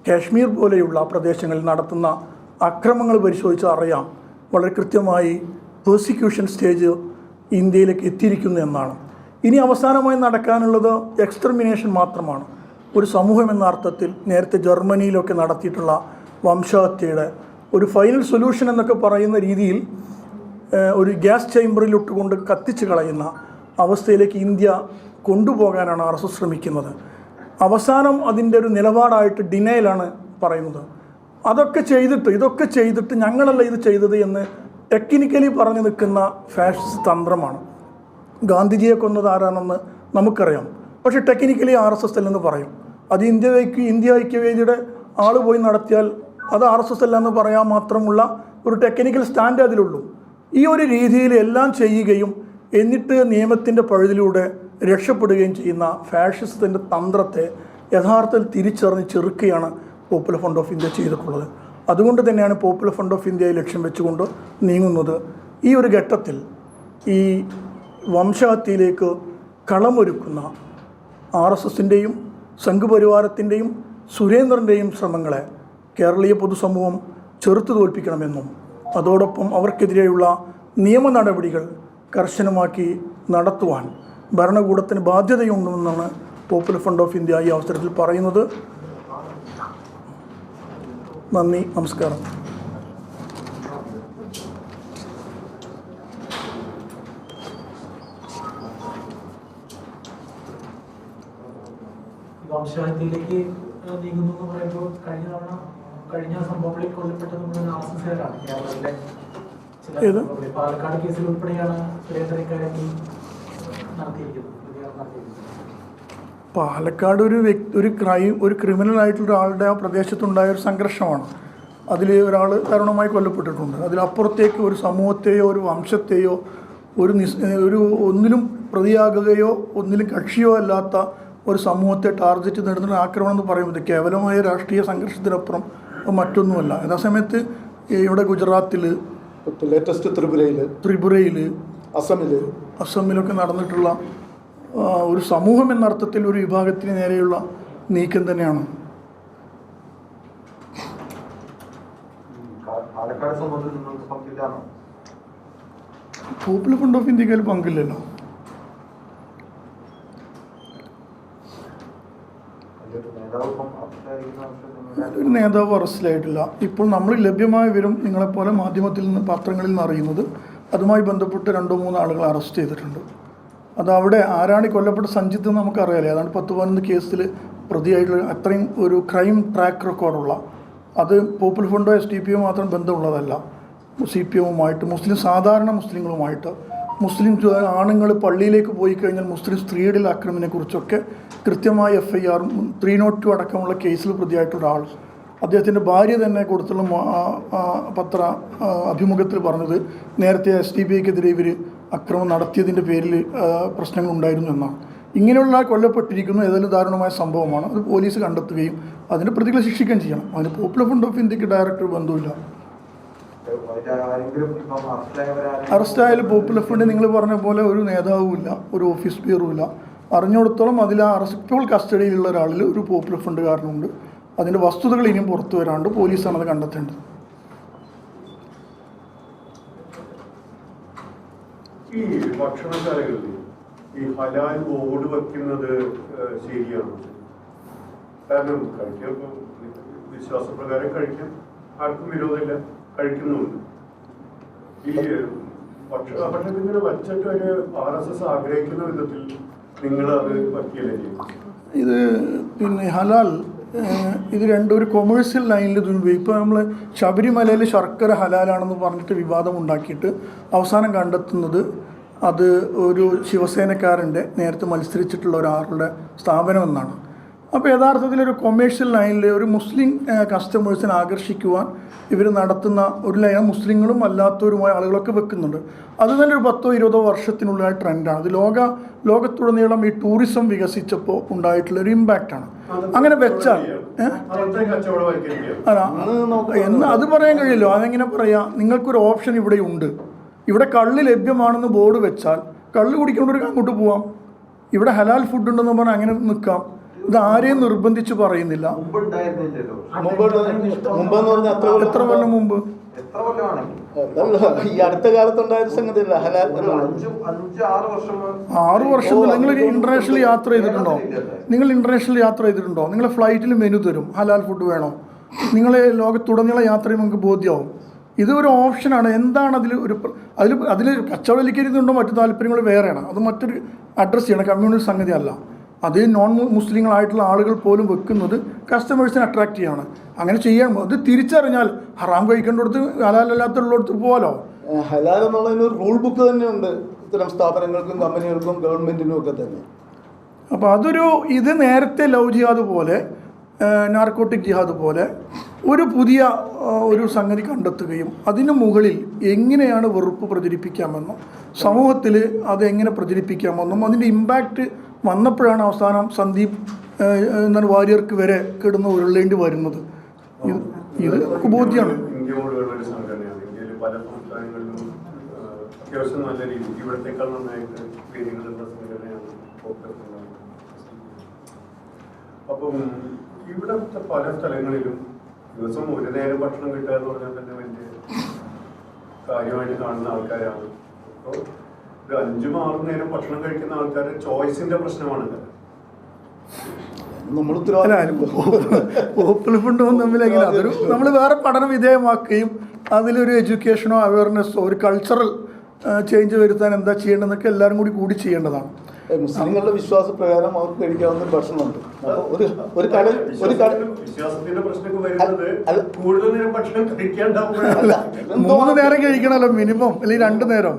കാശ്മീർ പോലെയുള്ള പ്രദേശങ്ങളിൽ നടത്തുന്ന അക്രമങ്ങൾ പരിശോധിച്ചാൽ അറിയാം വളരെ കൃത്യമായി പേഴ്സിക്യൂഷൻ സ്റ്റേജ് ഇന്ത്യയിലേക്ക് എത്തിയിരിക്കുന്നു എന്നാണ്. ഇനി അവസാനമായി നടക്കാനുള്ളത് എക്സ്റ്റർമിനേഷൻ മാത്രമാണ്. ഒരു സമൂഹം എന്ന അർത്ഥത്തിൽ നേരത്തെ ജർമ്മനിയിലൊക്കെ നടത്തിയിട്ടുള്ള വംശഹത്യയുടെ ഒരു ഫൈനൽ സൊല്യൂഷൻ എന്നൊക്കെ പറയുന്ന രീതിയിൽ ഒരു ഗ്യാസ് ചേംബറിലിട്ടുകൊണ്ട് കത്തിച്ച് കളയുന്ന അവസ്ഥയിലേക്ക് ഇന്ത്യ കൊണ്ടുപോകാനാണ് RSS ശ്രമിക്കുന്നത്. അവസാനം അതിൻ്റെ ഒരു നിലപാടായിട്ട് ഡിനയലാണ് പറയുന്നത്. ഇതൊക്കെ ചെയ്തിട്ട് ഞങ്ങളല്ല ഇത് ചെയ്തത് എന്ന് ടെക്നിക്കലി പറഞ്ഞു നിൽക്കുന്ന ഫാഷിസ്റ്റ് തന്ത്രമാണ്. ഗാന്ധിജിയെ കൊന്നത് ആരാണെന്ന് നമുക്കറിയാം, പക്ഷേ ടെക്നിക്കലി RSS അല്ലെന്ന് പറയും. അത് ഇന്ത്യ ഐക്യവേദിയുടെ ആൾ പോയി നടത്തിയാൽ അത് RSS അല്ല എന്ന് പറയാൻ മാത്രമുള്ള ഒരു ടെക്നിക്കൽ സ്റ്റാൻഡ് അതിലുള്ളൂ. ഈ ഒരു രീതിയിൽ എല്ലാം ചെയ്യുകയും എന്നിട്ട് നിയമത്തിൻ്റെ പഴുതിലൂടെ രക്ഷപ്പെടുകയും ചെയ്യുന്ന ഫാഷിസത്തിൻ്റെ തന്ത്രത്തെ യഥാർത്ഥത്തിൽ തിരിച്ചറിഞ്ഞ് ചെറുക്കുകയാണ് പോപ്പുലർ ഫ്രണ്ട് ഓഫ് ഇന്ത്യ ചെയ്തിട്ടുള്ളത്. അതുകൊണ്ട് തന്നെയാണ് പോപ്പുലർ ഫ്രണ്ട് ഓഫ് ഇന്ത്യയെ ലക്ഷ്യം വെച്ചുകൊണ്ട് നീങ്ങുന്നത്. ഈ ഒരു ഘട്ടത്തിൽ ഈ വംശഹത്യയിലേക്ക് കളമൊരുക്കുന്ന RSSൻ്റെയും സംഘപരിവാരത്തിൻ്റെയും സുരേന്ദ്രൻ്റെയും ശ്രമങ്ങളെ കേരളീയ പൊതുസമൂഹം ചെറുത്തു തോൽപ്പിക്കണമെന്നും അതോടൊപ്പം അവർക്കെതിരെയുള്ള നിയമ നടപടികൾ കർശനമാക്കി നടത്തുവാൻ ഭരണകൂടത്തിന് ബാധ്യതയുണ്ടെന്നാണ് പോപ്പുലർ ഫ്രണ്ട് ഓഫ് ഇന്ത്യ ഈ അവസരത്തിൽ പറയുന്നത്. നന്ദി, നമസ്കാരം. വംശഹത്യയിലേക്ക് നീങ്ങുന്നു എന്ന് പറയുമ്പോൾ കഴിഞ്ഞ സംഭവങ്ങളിൽ കൊല്ലപ്പെട്ടത് മുഴുവൻ RSSകാരാണ്. കേരളത്തിലെ ചില പാലക്കാട് കേസിൽ ഉൾപ്പെടെയാണ് സുരേന്ദ്രക്കാരൊക്കെ നടത്തിയിരിക്കുന്നത്. പാലക്കാട് ഒരു ക്രിമിനൽ ആയിട്ടുള്ള ഒരാളുടെ ആ പ്രദേശത്തുണ്ടായ ഒരു സംഘർഷമാണ്. അതിൽ ഒരാൾ ദാരുണമായി കൊല്ലപ്പെട്ടിട്ടുണ്ട്. അതിലപ്പുറത്തേക്ക് ഒരു സമൂഹത്തെയോ ഒരു വംശത്തെയോ ഒരു ഒന്നിലും പ്രതിയാകുകയോ ഒന്നിലും കക്ഷിയോ അല്ലാത്ത ഒരു സമൂഹത്തെ ടാർഗറ്റ് നേടുന്ന ആക്രമണം എന്ന് പറയുന്നത് കേവലമായ രാഷ്ട്രീയ സംഘർഷത്തിനപ്പുറം മറ്റൊന്നുമല്ല. അതേസമയത്ത് ഇവിടെ ഗുജറാത്തിൽ, ലേറ്റസ്റ്റ് ത്രിപുരയിൽ, അസമിലൊക്കെ നടന്നിട്ടുള്ള ഒരു സമൂഹം എന്ന അർത്ഥത്തിൽ ഒരു വിഭാഗത്തിന് നേരെയുള്ള നീക്കം തന്നെയാണ്. പോപ്പുലർ ഫ്രണ്ട് ഓഫ് ഇന്ത്യയിൽ പങ്കില്ലല്ലോ. ഒരു നേതാവ് അറസ്റ്റിലായിട്ടില്ല. ഇപ്പോൾ നമ്മൾ ലഭ്യമായ വിവരം നിങ്ങളെപ്പോലെ മാധ്യമത്തിൽ നിന്ന്, പത്രങ്ങളിൽ നിന്ന് അറിയുന്നത് അതുമായി ബന്ധപ്പെട്ട് 2-3 ആളുകൾ അറസ്റ്റ് ചെയ്തിട്ടുണ്ട്. അത് അവിടെ ആരാണ് കൊല്ലപ്പെട്ട സഞ്ജിത്ത് എന്ന് നമുക്കറിയാലേ. അതാണ് 10-11 കേസിൽ പ്രതിയായിട്ടുള്ള അത്രയും ഒരു ക്രൈം ട്രാക്ക് റെക്കോർഡുള്ള, അത് പോപ്പുലർ ഫ്രണ്ടോ SDP മാത്രം ബന്ധമുള്ളതല്ല. CPM-ഉമായിട്ട്, സാധാരണ മുസ്ലിങ്ങളുമായിട്ട്, മുസ്ലിം ആണുങ്ങൾ പള്ളിയിലേക്ക് പോയി കഴിഞ്ഞാൽ മുസ്ലിം സ്ത്രീകളിൽ ആക്രമണത്തെക്കുറിച്ചൊക്കെ കൃത്യമായ FIR 302 അടക്കമുള്ള കേസിൽ പ്രതിയായിട്ട ഒരാൾ. അദ്ദേഹത്തിൻ്റെ ഭാര്യ തന്നെ കൊടുത്തുള്ള പത്ര അഭിമുഖത്തിൽ പറഞ്ഞത് നേരത്തെ SDPIക്കെതിരെ ഇവർ അക്രമം നടത്തിയതിൻ്റെ പേരിൽ പ്രശ്നങ്ങളുണ്ടായിരുന്നു എന്നാണ്. ഇങ്ങനെയുള്ള കൊല്ലപ്പെട്ടിരിക്കുന്നു ഏതായാലും ദാരുണമായ സംഭവമാണ്. അത് പോലീസ് കണ്ടെത്തുകയും അതിൻ്റെ പ്രതികളെ ശിക്ഷിക്കുകയും ചെയ്യണം. അതിന് പോപ്പുലർ ഫ്രണ്ട് ഓഫ് ഇന്ത്യക്ക് ഡയറക്റ്റ് ബന്ധമില്ല. അറസ്റ്റായാലും പോപ്പുലർ ഫ്രണ്ട് നിങ്ങൾ പറഞ്ഞ പോലെ ഒരു നേതാവുമില്ല, ഒരു ഓഫീസ് ബിയറുമില്ല. അറിഞ്ഞിടത്തോളം അതിൽ ഇപ്പോൾ കസ്റ്റഡിയിലുള്ള ഒരാളിൽ ഒരു പോപ്പുലർ ഫ്രണ്ടുകാരനുണ്ട്. അതിൻ്റെ വസ്തുതകൾ ഇനിയും പുറത്തു വരാണ്ട് പോലീസാണത് കണ്ടെത്തേണ്ടത്. ഈ ഭക്ഷണശാലകളിൽ ഈ ഹലാൽ ബോർഡ് വെക്കുന്നത് ശരിയാണ്? കാരണം കഴിക്കാൻ വിശ്വാസപ്രകാരം കഴിക്കാം, ആർക്കും വിരോധമില്ല, കഴിക്കുന്നുണ്ട്. ഈ ഭക്ഷണത്തിങ്ങനെ വച്ചിട്ട് ഒരു RSS ആഗ്രഹിക്കുന്ന വിധത്തിൽ നിങ്ങളത് വയ്ക്കില്ലേ? ഇത് ഹലാൽ ഇത് രണ്ടും ഒരു കൊമേഴ്സ്യൽ ലൈനിൽ തുമ്പി. ഇപ്പോൾ നമ്മൾ ശബരിമലയിൽ ശർക്കര ഹലാലാണെന്ന് പറഞ്ഞിട്ട് വിവാദം ഉണ്ടാക്കിയിട്ട് അവസാനം കണ്ടെത്തുന്നത് അത് ഒരു ശിവസേനക്കാരൻ്റെ നേരത്തെ മത്സരിച്ചിട്ടുള്ള ഒരാളുടെ സ്ഥാപനമെന്നാണ്. അപ്പോൾ യഥാർത്ഥത്തിൽ ഒരു കൊമേഴ്സ്യൽ ലൈനിൽ ഒരു മുസ്ലിം കസ്റ്റമേഴ്സിനെ ആകർഷിക്കുവാൻ ഇവർ നടത്തുന്ന ഒരു ലൈൻ മുസ്ലിങ്ങളും അല്ലാത്തവരുമായ ആളുകളൊക്കെ വെക്കുന്നുണ്ട്. അത് തന്നെ ഒരു 10-20 വർഷത്തിനുള്ള ട്രെൻഡാണ്. അത് ലോകത്തുടനീളം ഈ ടൂറിസം വികസിച്ചപ്പോൾ ഉണ്ടായിട്ടുള്ളൊരു ഇമ്പാക്റ്റാണ്. അങ്ങനെ വെച്ചാൽ അത് പറയാൻ കഴിയില്ലോ. അതെങ്ങനെ പറയാം? നിങ്ങൾക്കൊരു ഓപ്ഷൻ ഇവിടെ ഉണ്ട്. ഇവിടെ കള്ള് ലഭ്യമാണെന്ന് ബോർഡ് വെച്ചാൽ കള്ള് കുടിക്കേണ്ടവർക്ക് അങ്ങോട്ട് പോവാം. ഇവിടെ ഹലാൽ ഫുഡ് ഉണ്ടെന്ന് പറഞ്ഞാൽ അങ്ങനെ നിൽക്കാം. ഇത് ആരെയും നിർബന്ധിച്ച് പറയുന്നില്ല. എത്ര കൊല്ലം മുമ്പ്? ഈ അടുത്ത കാലത്തുണ്ടായ സംഗതിയല്ല ഹലാൽ. 6 വർഷം. നിങ്ങൾ ഇന്റർനാഷണൽ യാത്ര ചെയ്തിട്ടുണ്ടോ? നിങ്ങൾ ഫ്ലൈറ്റിൽ മെനു തരും, ഹലാൽ ഫുഡ് വേണോ? നിങ്ങൾ ലോകത്തുടനീളം യാത്ര ചെയ്യുമ്പോൾ നിങ്ങൾക്ക് ബോധ്യമാവും. ഇതൊരു ഓപ്ഷനാണ്. എന്താണ് അതിൽ കച്ചവടവൽക്കരിക്കുന്നുണ്ടോ മറ്റു താല്പര്യങ്ങൾ വേറെയാണ്. അത് മറ്റൊരു അഡ്രസ്സ് ചെയ്യണം, കമ്മ്യൂണിസ്റ്റ് സംഗതി അല്ല. അത് നോൺ മുസ്ലിങ്ങളായിട്ടുള്ള ആളുകൾ പോലും വെക്കുന്നത് കസ്റ്റമേഴ്സിനെ അട്രാക്റ്റ് ചെയ്യാണ്. അങ്ങനെ ചെയ്യാൻ അത് തിരിച്ചറിഞ്ഞാൽ ഹറാം കഴിക്കേണ്ടടുത്ത് ഹലാലല്ലാത്തുള്ളടത്ത് പോകാലോ. ഹലാൽ എന്നുള്ളതിന് ഒരു റൂൾ ബുക്ക് തന്നെയുണ്ട് ഇത്തരം സ്ഥാപനങ്ങൾക്കും കമ്പനികൾക്കും ഗവൺമെൻറ്റിനും ഒക്കെ തന്നെ. അപ്പോൾ ഇത് നേരത്തെ ലവ് ജിഹാദ് പോലെ, നാർക്കോട്ടിക് ജിഹാദ് പോലെ ഒരു പുതിയ ഒരു സംഗതി കണ്ടെത്തുകയും അതിന് മുകളിൽ എങ്ങനെയാണ് വെറുപ്പ് പ്രചരിപ്പിക്കാമെന്നും സമൂഹത്തിൽ അതെങ്ങനെ പ്രചരിപ്പിക്കാമെന്നും അതിൻ്റെ ഇമ്പാക്റ്റ് വന്നപ്പോഴാണ് അവസാനം സന്ദീപ് എന്നാൽ വാര്യർക്ക് വരെ കിടന്ന് ഉരുളേണ്ടി വരുന്നത്. ഇത് ബോധ്യമാണ്. ഇന്ത്യയോടുള്ളൊരു സംഘടനയാണ്. ഇന്ത്യയിൽ പല സംസ്ഥാനങ്ങളിലും അത്യാവശ്യം നല്ല രീതിയിൽ ഇവിടത്തേക്കാൾ നന്നായിട്ട് പേരുകളുള്ള സംഘടനയാണ്. അപ്പം ഇവിടുത്തെ പല സ്ഥലങ്ങളിലും ദിവസം ഒരു നേരം ഭക്ഷണം കിട്ടുക എന്ന് പറഞ്ഞാൽ തന്നെ വലിയ കാര്യമായിട്ട് കാണുന്ന ആൾക്കാരാണ്. അപ്പോൾ ഒരു 5-6 നേരം ഭക്ഷണം കഴിക്കുന്ന ആൾക്കാരുടെ ചോയ്സിന്റെ പ്രശ്നമാണ്. പോപ്പുലർ ഫണ്ടും തമ്മിലെങ്ങനെ അതൊരു നമ്മൾ വേറെ പഠന വിധേയമാക്കുകയും അതിലൊരു എഡ്യൂക്കേഷനോ അവയർനെസ്സോ ഒരു കൾച്ചറൽ ചേഞ്ച് വരുത്താൻ എന്താ ചെയ്യേണ്ടതെന്നൊക്കെ എല്ലാവരും കൂടി ചെയ്യേണ്ടതാണ്. മുസ്ലിങ്ങളുടെ വിശ്വാസപ്രകാരം അവർക്ക് കഴിക്കാവുന്ന ഭക്ഷണമുണ്ട്. വിശ്വാസത്തിന്റെ പ്രശ്നമൊക്കെ വരുന്നത് കൂടുതൽ നേരം ഭക്ഷണം കഴിക്കാണ്ടാവുമ്പോഴല്ല. 3 നേരം കഴിക്കണമല്ലോ മിനിമം, അല്ലെങ്കിൽ 2 നേരം.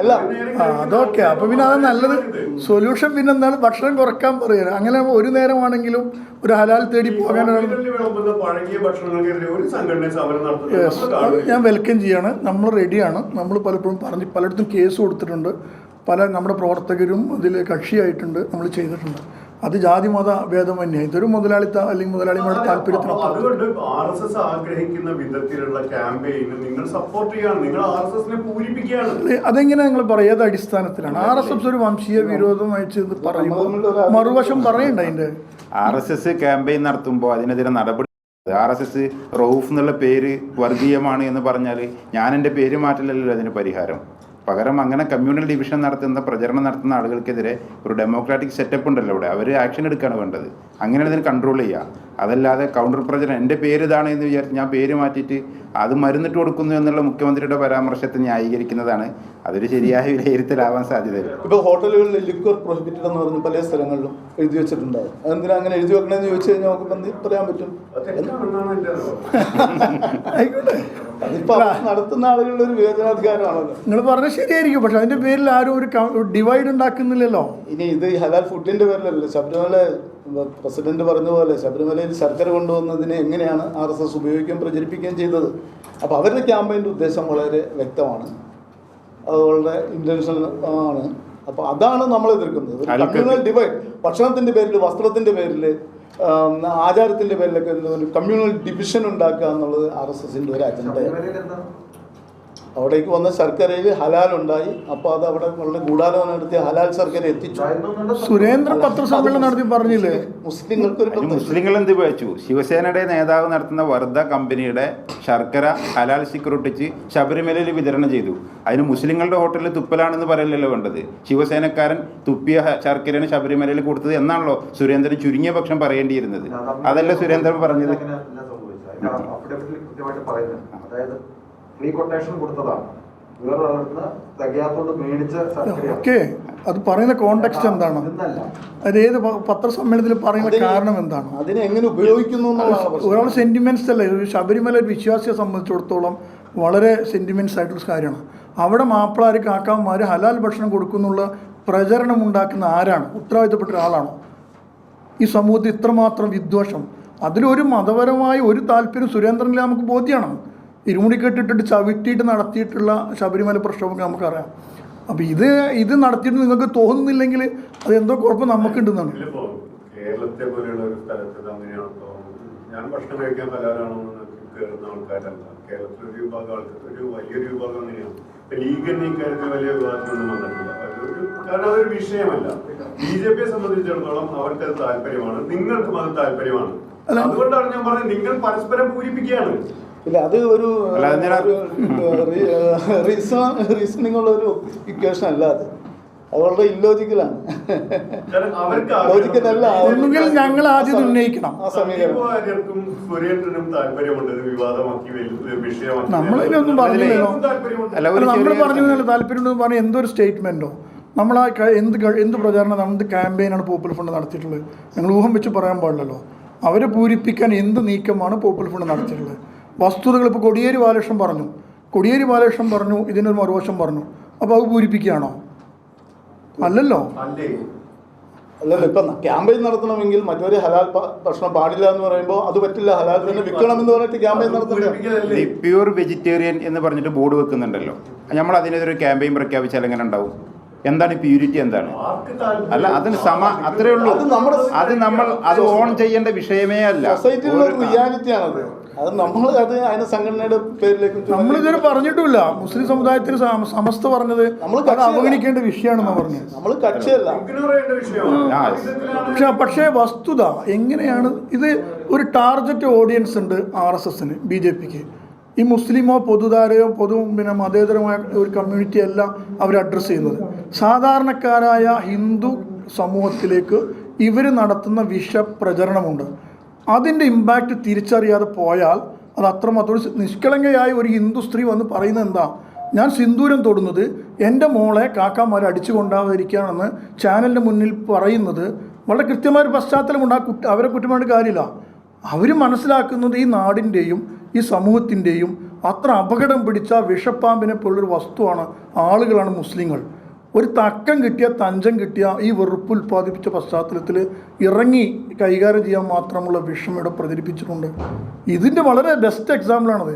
അല്ല അതൊക്കെ അപ്പൊ പിന്നെ അത് നല്ലത് സൊല്യൂഷൻ. പിന്നെ എന്താണ് ഭക്ഷണം കുറക്കാൻ പറയുക. അങ്ങനെ 1 നേരമാണെങ്കിലും ഒരു ഹലാൽ തേടി പോകാനാണ്. ഞാൻ വെൽക്കം ചെയ്യാണ്. നമ്മൾ റെഡിയാണ്. നമ്മൾ പലപ്പോഴും പലയിടത്തും കേസ് കൊടുത്തിട്ടുണ്ട്. നമ്മുടെ പ്രവർത്തകരും അതിൽ കക്ഷിയായിട്ടുണ്ട്. നമ്മൾ ചെയ്തിട്ടുണ്ട്. അത് ജാതി മത ഭേദമന്യേ ഇതൊരു മുതലാളിത്ത അല്ലെങ്കിൽ മുതലാളിമാരുടെ താല്പര്യത്തിനൊപ്പം. അതുകൊണ്ട് RSS ആഗ്രഹിക്കുന്ന വിധത്തിലുള്ള ക്യാമ്പയിൻ നിങ്ങൾ സപ്പോർട്ട് ചെയ്യാണ്. നിങ്ങൾ RSSനെ പൂരിപ്പിക്കുകയാണ്. അതെങ്ങനെ നിങ്ങൾ പറയുക? ഏത് അടിസ്ഥാനത്തിലാണ് RSS ഒരു വംശീയ വിരോധം അയച്ചത് പറയുമ്പോൾ മറുവശം പറയണ്ട. അതിന്റെ RSS ക്യാമ്പയിൻ നടത്തുമ്പോൾ അതിനെതിരെ നടപടി. RSS റൌഫ് എന്നുള്ള പേര് വർഗീയമാണ് എന്ന് പറഞ്ഞാൽ ഞാൻ എൻ്റെ പേര് മാറ്റില്ലല്ലോ അതിന് പരിഹാരം. പകരം അങ്ങനെ കമ്മ്യൂണൽ ഡിവിഷൻ നടത്തുന്ന പ്രചരണം നടത്തുന്ന ആളുകൾക്കെതിരെ ഒരു ഡെമോക്രാറ്റിക് സെറ്റപ്പ് ഉണ്ടല്ലോ ഇവിടെ, അവർ ആക്ഷൻ എടുക്കുകയാണ് വേണ്ടത്. അങ്ങനെയാണ് ഇതിന് കൺട്രോൾ ചെയ്യുക. അതല്ലാതെ കൗണ്ടർ പ്രചരണം എൻ്റെ പേര് ഇതാണ് എന്ന് വിചാരിച്ച് ഞാൻ പേര് മാറ്റിയിട്ട് അത് മരുന്നിട്ട് കൊടുക്കുന്നു എന്നുള്ള മുഖ്യമന്ത്രിയുടെ പരാമർശത്തെ ന്യായീകരിക്കുന്നതാണ്. അതൊരു ശരിയായ വിലയിരുത്തലാവാൻ സാധ്യതയില്ല. ഇപ്പോൾ ഹോട്ടലുകളിൽ ലിക്വർ പ്രൊഹിബിറ്റഡ് എന്ന് പറഞ്ഞ് പല സ്ഥലങ്ങളിലും എഴുതി വെച്ചിട്ടുണ്ടാവും. അതെന്തിനാ അങ്ങനെ എഴുതി വെക്കണമെന്ന് ചോദിച്ചു കഴിഞ്ഞാൽ നമുക്ക് പറയാൻ പറ്റും. അതിപ്പോ നടത്തുന്ന ആളുകളുടെ ഒരു വിവേചനാധികാരമാണല്ലോ. നിങ്ങൾ പറഞ്ഞാൽ ശരിയായിരിക്കും. പക്ഷെ അതിന്റെ പേരിൽ ആരും ഒരു ഡിവൈഡ് ഉണ്ടാക്കുന്നില്ലല്ലോ. ഇനി ഇത് ഹലാൽ ഫുഡിന്റെ പേരിലല്ലേ. ശബരിമല പ്രസിഡന്റ് പറഞ്ഞ പോലെ ശബരിമലയിൽ ശർക്കര കൊണ്ടുവന്നതിനെ എങ്ങനെയാണ് RSS ഉപയോഗിക്കുകയും പ്രചരിപ്പിക്കുകയും ചെയ്തത്. അപ്പോൾ അവരുടെ ക്യാമ്പയിൻ്റെ ഉദ്ദേശം വളരെ വ്യക്തമാണ്. അത് വളരെ ഇന്റൻഷണൽ ആണ്. അപ്പോൾ അതാണ് നമ്മൾ എതിർക്കുന്നത്. കമ്മ്യൂണൽ ഡിവൈഡ്, ഭക്ഷണത്തിന്റെ പേരിൽ, വസ്ത്രത്തിന്റെ പേരിൽ, ആചാരത്തിന്റെ പേരിലൊക്കെ ഒരു കമ്മ്യൂണൽ ഡിവിഷൻ ഉണ്ടാക്കുക എന്നുള്ളത് RSSന്റെ ഒരു അജണ്ടയാണ്. അവിടേക്ക് വന്ന ശർക്കരയിൽ ഹലാൽ ഉണ്ടായി. അപ്പോൾ അത് അവിടെ വളരെ ഗൂഢാലോചന നടത്തി ഹലാൽ ശർക്കര എത്തിച്ചു. സുരേന്ദ്രൻ പത്രസമ്മേളനം നടത്തി പറഞ്ഞില്ലേ മുസ്ലിങ്ങൾ എന്ത് വെച്ചു? ശിവസേനയുടെ നേതാവ് നടത്തുന്ന വർദ്ധ കമ്പനിയുടെ ശർക്കര ഹലാൽ സ്റ്റിക്കർ ഒട്ടിച്ച് ശബരിമലയിൽ വിതരണം ചെയ്തു. അതിന് മുസ്ലിങ്ങളുടെ ഹോട്ടലിൽ തുപ്പലാണെന്ന് പറയലല്ലോ വേണ്ടത്. ശിവസേനക്കാരൻ തുപ്പിയ ശർക്കരയാണ് ശബരിമലയിൽ കൊടുത്തത് എന്നാണല്ലോ സുരേന്ദ്രൻ ചുരുങ്ങിയ പക്ഷം പറയേണ്ടിയിരുന്നത്. അതല്ല സുരേന്ദ്രൻ പറഞ്ഞത്. ഫ്രീ കൊട്ടേഷൻ കൊടുത്തതാണ്. ഓക്കെ, അത് പറയുന്ന കോണ്ടെക്സ്റ്റ് എന്താണ്? അത് ഏത് പത്രസമ്മേളനത്തിൽ പറയുന്ന കാരണം എന്താണ്? അതിനെ എങ്ങനെ ഉപയോഗിക്കുന്നു? ഒരാൾ സെന്റിമെന്റ്സ് അല്ലേ. ശബരിമല ഒരു വിശ്വാസിയെ സംബന്ധിച്ചിടത്തോളം വളരെ സെന്റിമെന്റ്സ് ആയിട്ടുള്ള കാര്യമാണ്. അവിടെ മാപ്പിളാർ കാക്കാന്മാർ ഹലാൽ ഭക്ഷണം കൊടുക്കുന്നുള്ള പ്രചരണം ഉണ്ടാക്കുന്ന ആരാണ്? ഉത്തരവാദിത്തപ്പെട്ട ഒരാളാണോ? ഈ സമൂഹത്തിൽ ഇത്രമാത്രം വിദ്വേഷം, അതിലൊരു മതപരമായ ഒരു താല്പര്യം സുരേന്ദ്രനിൽ നമുക്ക് ബോധ്യമാണ്. ഇരുമുടിക്കെട്ടിട്ടിട്ട് ചവിട്ടിയിട്ട് നടത്തിയിട്ടുള്ള ശബരിമല പ്രശ്നമൊക്കെ നമുക്കറിയാം. അപ്പം ഇത് നടത്തിയിട്ട് നിങ്ങൾക്ക് തോന്നുന്നില്ലെങ്കിൽ അത് എന്തോ കുഴപ്പം നമുക്കുണ്ടെന്നാണ്. കേരളത്തെ പോലെയുള്ള ഒരു സ്ഥലത്ത് അങ്ങനെയാണോ? ഞാൻ ഭക്ഷണം കഴിക്കാൻ ഹലാലാണോ കയറുന്ന ആൾക്കാരല്ല. കേരളത്തിലൊരു വിഭാഗം ആൾക്കാർ, ഒരു വലിയൊരു വിഭാഗം അങ്ങനെയാണ്. ലീഗിന് ഇക്കാര്യത്തിൽ വലിയ വിവാദമൊന്നും വന്നിട്ടില്ല. കാരണം അതൊരു വിഷയമല്ല. BJPയെ സംബന്ധിച്ചിടത്തോളം അവർക്കത് താല്പര്യമാണ്, നിങ്ങൾക്കും അത് താല്പര്യമാണ്. അതുകൊണ്ടാണ് ഞാൻ പറഞ്ഞത് നിങ്ങൾ പരസ്പരം പൂരിപ്പിക്കുകയാണ്. ഇല്ല, അത് ഒരു റീസണിങ് ഉള്ള ഒരു ഇക്വേഷൻ അല്ല. അത് വളരെ ഇല്ലോജിക്കലാണ്. ഒന്നുകിൽ ഞങ്ങൾ ആദ്യം ഉന്നയിക്കണം ആ സമീപനം. നമ്മളതിനൊന്നും പറഞ്ഞില്ലല്ലോ. നമ്മൾ പറഞ്ഞില്ലല്ലോ താല്പര്യമുണ്ടെന്ന് പറഞ്ഞാൽ എന്തൊരു സ്റ്റേറ്റ്മെന്റോ. നമ്മൾ ആ എന്ത് പ്രചാരണം, എന്ത് ക്യാമ്പയിനാണ് പോപ്പുലർ ഫണ്ട് നടത്തിയിട്ടുള്ളത്? ഞങ്ങൾ ഊഹം വെച്ച് പറയാൻ പാടില്ലല്ലോ. അവരെ പൂരിപ്പിക്കാൻ എന്ത് നീക്കമാണ് പോപ്പുലർ ഫണ്ട് നടത്തിയിട്ടുള്ളത്? വസ്തുതകൾ ഇപ്പോൾ കോടിയേരി ബാലകൃഷ്ണൻ പറഞ്ഞു ഇതിനൊരു മറുവശം പറഞ്ഞു. അപ്പോൾ അത് പൂരിപ്പിക്കുകയാണോ? അല്ലല്ലോ. അല്ലല്ലോ, ഇപ്പം ക്യാമ്പയിൻ നടത്തണമെങ്കിൽ മറ്റൊരു ഹലാൽ ഭക്ഷണം പാടില്ല എന്ന് പറയുമ്പോൾ അത് പറ്റില്ല, ഹലാൽ തന്നെ വിൽക്കണം എന്ന് പറഞ്ഞിട്ട് ക്യാമ്പയിൻ നടത്തണ്ടേ? പ്യൂർ വെജിറ്റേറിയൻ എന്ന് പറഞ്ഞിട്ട് ബോർഡ് വെക്കുന്നുണ്ടല്ലോ, നമ്മൾ അതിനെതിരെ ക്യാമ്പയിൻ പ്രഖ്യാപിച്ചാൽ എങ്ങനെ ഉണ്ടാവും? എന്താണ് പ്യൂരിറ്റി? എന്താണ്? അല്ല, അതിന് അത്രേ ഉള്ളൂ. അത് ഓൺ ചെയ്യേണ്ട വിഷയമേ അല്ല. സൊസൈറ്റിയിലുള്ള റിയാലിറ്റിയാണത്. അത് നമ്മൾ അതിന് സംഘടനയുടെ പേരിലേക്ക് നമ്മളിതുവരെ പറഞ്ഞിട്ടില്ല. മുസ്ലിം സമുദായത്തിന് സമസ്ത പറഞ്ഞത് അത് അവഗണിക്കേണ്ട വിഷയമാണെന്ന് പറഞ്ഞത്. നമ്മൾ കക്ഷിയല്ല. പക്ഷേ വസ്തുത എങ്ങനെയാണ് ഇത്? ഒരു ടാർഗറ്റ് ഓഡിയൻസ് ഉണ്ട് RSSന്, BJPക്ക്. ഈ മുസ്ലിമോ പൊതുധാരയോ പിന്നെ മതേതരമായ ഒരു കമ്മ്യൂണിറ്റി അല്ല അവർ അഡ്രസ്സ് ചെയ്യുന്നത്. സാധാരണക്കാരായ ഹിന്ദു സമൂഹത്തിലേക്ക് ഇവർ നടത്തുന്ന വിഷപ്രചരണമുണ്ട്. അതിൻ്റെ ഇമ്പാക്റ്റ് തിരിച്ചറിയാതെ പോയാൽ അത് അത്രമാത്രം നിഷ്കളങ്കയായ ഒരു ഹിന്ദു സ്ത്രീ വന്ന് പറയുന്നത് എന്താ? ഞാൻ സിന്ദൂരം തൊടുന്നത് എൻ്റെ മോളെ കാക്കാമാർ അടിച്ചു കൊണ്ടാവാതിരിക്കുകയാണെന്ന് ചാനലിൻ്റെ മുന്നിൽ പറയുന്നത് വളരെ കൃത്യമായൊരു പശ്ചാത്തലമുണ്ട്. അവരെ കുറ്റമായിട്ട് കാര്യമില്ല. അവർ മനസ്സിലാക്കുന്നത് ഈ നാടിൻ്റെയും ഈ സമൂഹത്തിൻ്റെയും അത്ര അപകടം പിടിച്ച വിഷപ്പാമ്പിനെ പോലുള്ളൊരു വസ്തുവാണ് ആളുകളാണ് മുസ്ലിങ്ങൾ. ഒരു തക്കം കിട്ടിയ തഞ്ചം കിട്ടിയ ഈ വെറുപ്പ് ഉൽപ്പാദിപ്പിച്ച പശ്ചാത്തലത്തിൽ ഇറങ്ങി കൈകാര്യം ചെയ്യാൻ മാത്രമുള്ള വിഷം ഇവിടെ പ്രചരിപ്പിച്ചിട്ടുണ്ട്. ഇതിൻ്റെ വളരെ ബെസ്റ്റ് എക്സാമ്പിളാണത്.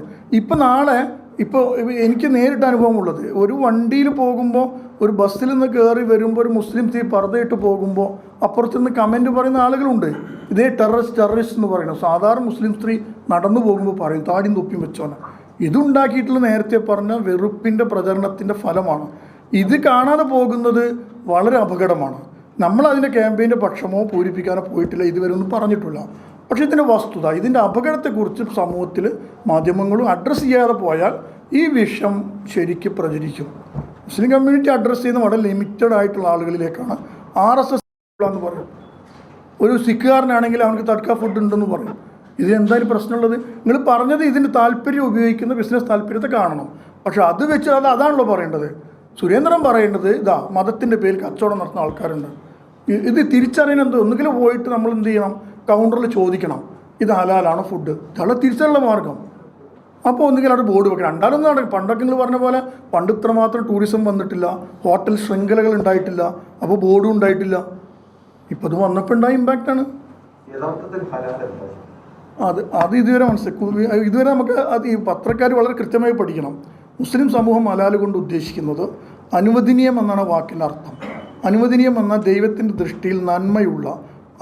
ഇപ്പോൾ എനിക്ക് നേരിട്ട് അനുഭവമുള്ളത്, ഒരു വണ്ടിയിൽ പോകുമ്പോൾ ഒരു ബസ്സിൽ നിന്ന് കയറി വരുമ്പോൾ ഒരു മുസ്ലിം സ്ത്രീ പർദ്ദയിട്ട് പോകുമ്പോൾ അപ്പുറത്തുനിന്ന് കമൻറ്റ് പറയുന്ന ആളുകളുണ്ട്. ഇതേ ടെററിസ്റ്റ് എന്ന് പറയുന്നത്. സാധാരണ മുസ്ലിം സ്ത്രീ നടന്നു പോകുമ്പോൾ പറയും താടിയും തൊപ്പിയും വെച്ചോനെ. ഇതുണ്ടാക്കിയിട്ടുള്ള നേരത്തെ പറഞ്ഞ വെറുപ്പിൻ്റെ പ്രചരണത്തിൻ്റെ ഫലമാണ്. ഇത് കാണാതെ പോകുന്നത് വളരെ അപകടമാണ്. നമ്മളതിൻ്റെ ക്യാമ്പയിൻ്റെ പക്ഷമോ പൂരിപ്പിക്കാനോ പോയിട്ടില്ല, ഇതുവരെ ഒന്നും പറഞ്ഞിട്ടില്ല. പക്ഷേ ഇതിൻ്റെ വസ്തുത, ഇതിൻ്റെ അപകടത്തെക്കുറിച്ച് സമൂഹത്തിൽ മാധ്യമങ്ങളും അഡ്രസ്സ് ചെയ്യാതെ പോയാൽ ഈ വിഷം ശരിക്കും പ്രചരിക്കും. മുസ്ലിം കമ്മ്യൂണിറ്റി അഡ്രസ്സ് ചെയ്യുന്ന വളരെ ലിമിറ്റഡ് ആയിട്ടുള്ള ആളുകളിലേക്കാണ്. RSS എന്ന് പറയും. ഒരു സിഖുകാരനാണെങ്കിൽ അവർക്ക് തഡ്ക ഫുഡ് ഉണ്ടെന്ന് പറയും. ഇതിനെന്തായാലും പ്രശ്നമുള്ളത്? നിങ്ങൾ പറഞ്ഞത് ഇതിൻ്റെ താല്പര്യം ഉപയോഗിക്കുന്ന ബിസിനസ് താല്പര്യത്തെ കാണണം. പക്ഷെ അത് വെച്ച് അതാണല്ലോ പറയേണ്ടത്. സുരേന്ദ്രൻ പറയേണ്ടത് ഇതാ മതത്തിൻ്റെ പേരിൽ കച്ചവടം നടത്തുന്ന ആൾക്കാരുണ്ട്. ഇത് തിരിച്ചറിയാൻ ഒന്നുകിൽ പോയിട്ട് നമ്മൾ എന്ത് ചെയ്യണം? കൗണ്ടറിൽ ചോദിക്കണം ഇത് ഹലാലാണോ ഫുഡ്. ഇതാണ് തിരിച്ചറിയുള്ള മാർഗം. അപ്പോൾ ഒന്നുകിൽ അവിടെ ബോർഡ് വെക്കണം. രണ്ടാമതൊന്നും നടക്കും. പണ്ടൊക്കെ നിങ്ങൾ പറഞ്ഞ പോലെ പണ്ട് ഇത്രമാത്രം ടൂറിസം വന്നിട്ടില്ല, ഹോട്ടൽ ശൃംഖലകൾ ഉണ്ടായിട്ടില്ല, അപ്പോൾ ബോർഡും ഉണ്ടായിട്ടില്ല. ഇപ്പം അത് വന്നപ്പോൾ ഉണ്ടായ ഇമ്പാക്റ്റാണ്. അത് ഇതുവരെ മനസ്സിലാക്കും. ഇതുവരെ നമുക്ക് ഈ പത്രക്കാർ വളരെ കൃത്യമായി പഠിക്കണം. മുസ്ലിം സമൂഹം ഹലാൽ കൊണ്ട് ഉദ്ദേശിക്കുന്നത് അനുവദനീയം എന്നാണ് വാക്കിൻ്റെ അർത്ഥം. അനുവദനീയം എന്ന ദൈവത്തിൻ്റെ ദൃഷ്ടിയിൽ നന്മയുള്ള,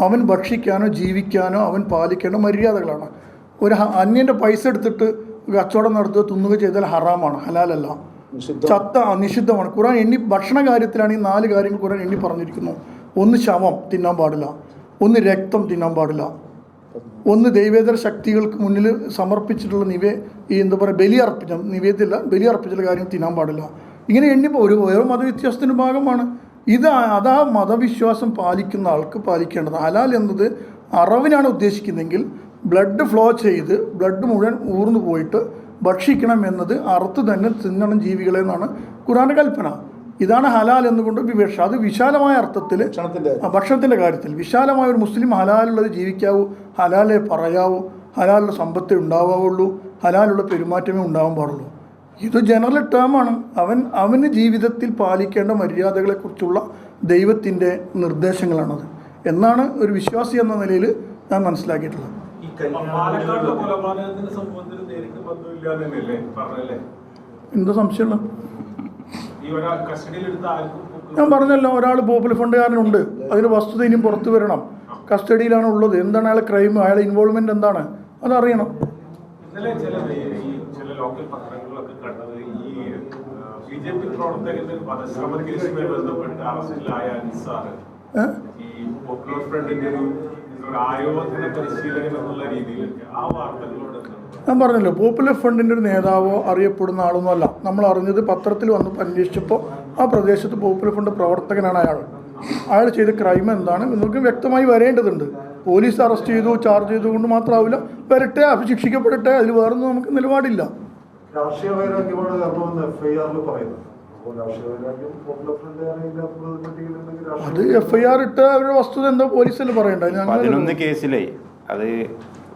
അവൻ ഭക്ഷിക്കാനോ ജീവിക്കാനോ അവൻ പാലിക്കേണ്ട മര്യാദകളാണ്. ഒരു അന്യൻ്റെ പൈസ എടുത്തിട്ട് കച്ചവടം നടത്തുക, തിന്നുക ചെയ്താൽ ഹറാമാണ്, ഹലാലല്ല, നിഷിദ്ധമാണ്. ഖുർആൻ ഭക്ഷണ കാര്യത്തിലാണ് ഈ 4 കാര്യങ്ങൾ ഖുർആൻ പറഞ്ഞിരിക്കുന്നു. 1 ശവം തിന്നാൻ പാടില്ല, 1 രക്തം തിന്നാൻ പാടില്ല, 1 ദൈവേതര ശക്തികൾക്ക് മുന്നിൽ സമർപ്പിച്ചിട്ടുള്ള ബലി അർപ്പിച്ചുള്ള കാര്യം തിന്നാൻ പാടില്ല. ഇങ്ങനെ ഓരോ മതവ്യത്യാസത്തിൻ്റെ ഭാഗമാണ് ഇത്. അതാ മതവിശ്വാസം പാലിക്കുന്ന ആൾക്ക് പാലിക്കേണ്ടത്. ഹലാൽ എന്നത് അറവിനാണ് ഉദ്ദേശിക്കുന്നതെങ്കിൽ ബ്ലഡ് ഫ്ലോ ചെയ്ത് ബ്ലഡ് മുഴുവൻ ഊർന്നു പോയിട്ട് ഭക്ഷിക്കണം എന്നത് അറുത്ത് തന്നെ തിന്നണം ജീവികളെ എന്നാണ് ഖുർആന്റെ കൽപ്പന. ഇതാണ് ഹലാൽ എന്നുകൊണ്ട് വിവക്ഷ. അത് വിശാലമായ അർത്ഥത്തിൽ ഭക്ഷണത്തിൻ്റെ കാര്യത്തിൽ വിശാലമായ ഒരു മുസ്ലിം ഹലാലുള്ളത് ജീവിക്കാവൂ, ഹലാലെ പറയാവൂ, ഹലാലുള്ള സമ്പത്തേ ഉണ്ടാവുള്ളൂ, ഹലാലുള്ള പെരുമാറ്റമേ ഉണ്ടാവാൻ പാടുള്ളൂ. ഇത് ജനറൽ ടേമാണ്. അവന് ജീവിതത്തിൽ പാലിക്കേണ്ട മര്യാദകളെക്കുറിച്ചുള്ള ദൈവത്തിൻ്റെ നിർദ്ദേശങ്ങളാണത് എന്നാണ് ഒരു വിശ്വാസി എന്ന നിലയിൽ ഞാൻ മനസ്സിലാക്കിയിട്ടുള്ളത്. എന്താ സംശയമുള്ള? ഞാൻ പറഞ്ഞല്ലോ, ഒരാൾ പോപ്പുലർ ഫണ്ടുകാരനുണ്ട്, അതിന് വസ്തുത ഇനിയും പുറത്തു വരണം. കസ്റ്റഡിയിലാണ് ഉള്ളത്. എന്താണ് അയാളെ ക്രൈം, അയാളെ ഇൻവോൾവ്മെന്റ് എന്താണ്, അതറിയണം. ലോക്കൽ പത്രങ്ങളിലൊക്കെ കണ്ടത് ഈ BJP പ്രവർത്തകരുടെ വധശ്രമ കേസുമായി ബന്ധപ്പെട്ട് അറസ്റ്റിലായ അൻസാർ ഈ പോപ്പുലർ ഫ്രണ്ടിന്റെ ഒരു ആയോധന പരിശീലകൻ എന്നുള്ള രീതിയിലൊക്കെ ആ വാർത്തകളോട് ഞാൻ പറഞ്ഞല്ലോ, പോപ്പുലർ ഫ്രണ്ടിൻ്റെ ഒരു നേതാവോ അറിയപ്പെടുന്ന ആളൊന്നും അല്ല. നമ്മൾ അറിഞ്ഞത് പത്രത്തിൽ വന്നപ്പോൾ അന്വേഷിച്ചപ്പോൾ ആ പ്രദേശത്ത് പോപ്പുലർ ഫ്രണ്ട് പ്രവർത്തകനാണ് അയാൾ ചെയ്ത ക്രൈം എന്താണ് എന്നൊക്കെ വ്യക്തമായി വരേണ്ടതുണ്ട്. പോലീസ് അറസ്റ്റ് ചെയ്തു ചാർജ് ചെയ്തുകൊണ്ട് മാത്രമാവില്ല, വരട്ടെ, ശിക്ഷിക്കപ്പെടട്ടെ, അതിൽ വേറൊന്നും നമുക്ക് നിലപാടില്ല. രാഷ്ട്രീയ വൈരാഗ്യമാണ് കാരണമെന്ന് FIR പറയുന്നത്. അത് FIR ഇട്ട അവരുടെ വസ്തുത എന്താ പോലീസല്ലേ പറയണ്ടേ? 11 കേസിലേ അത്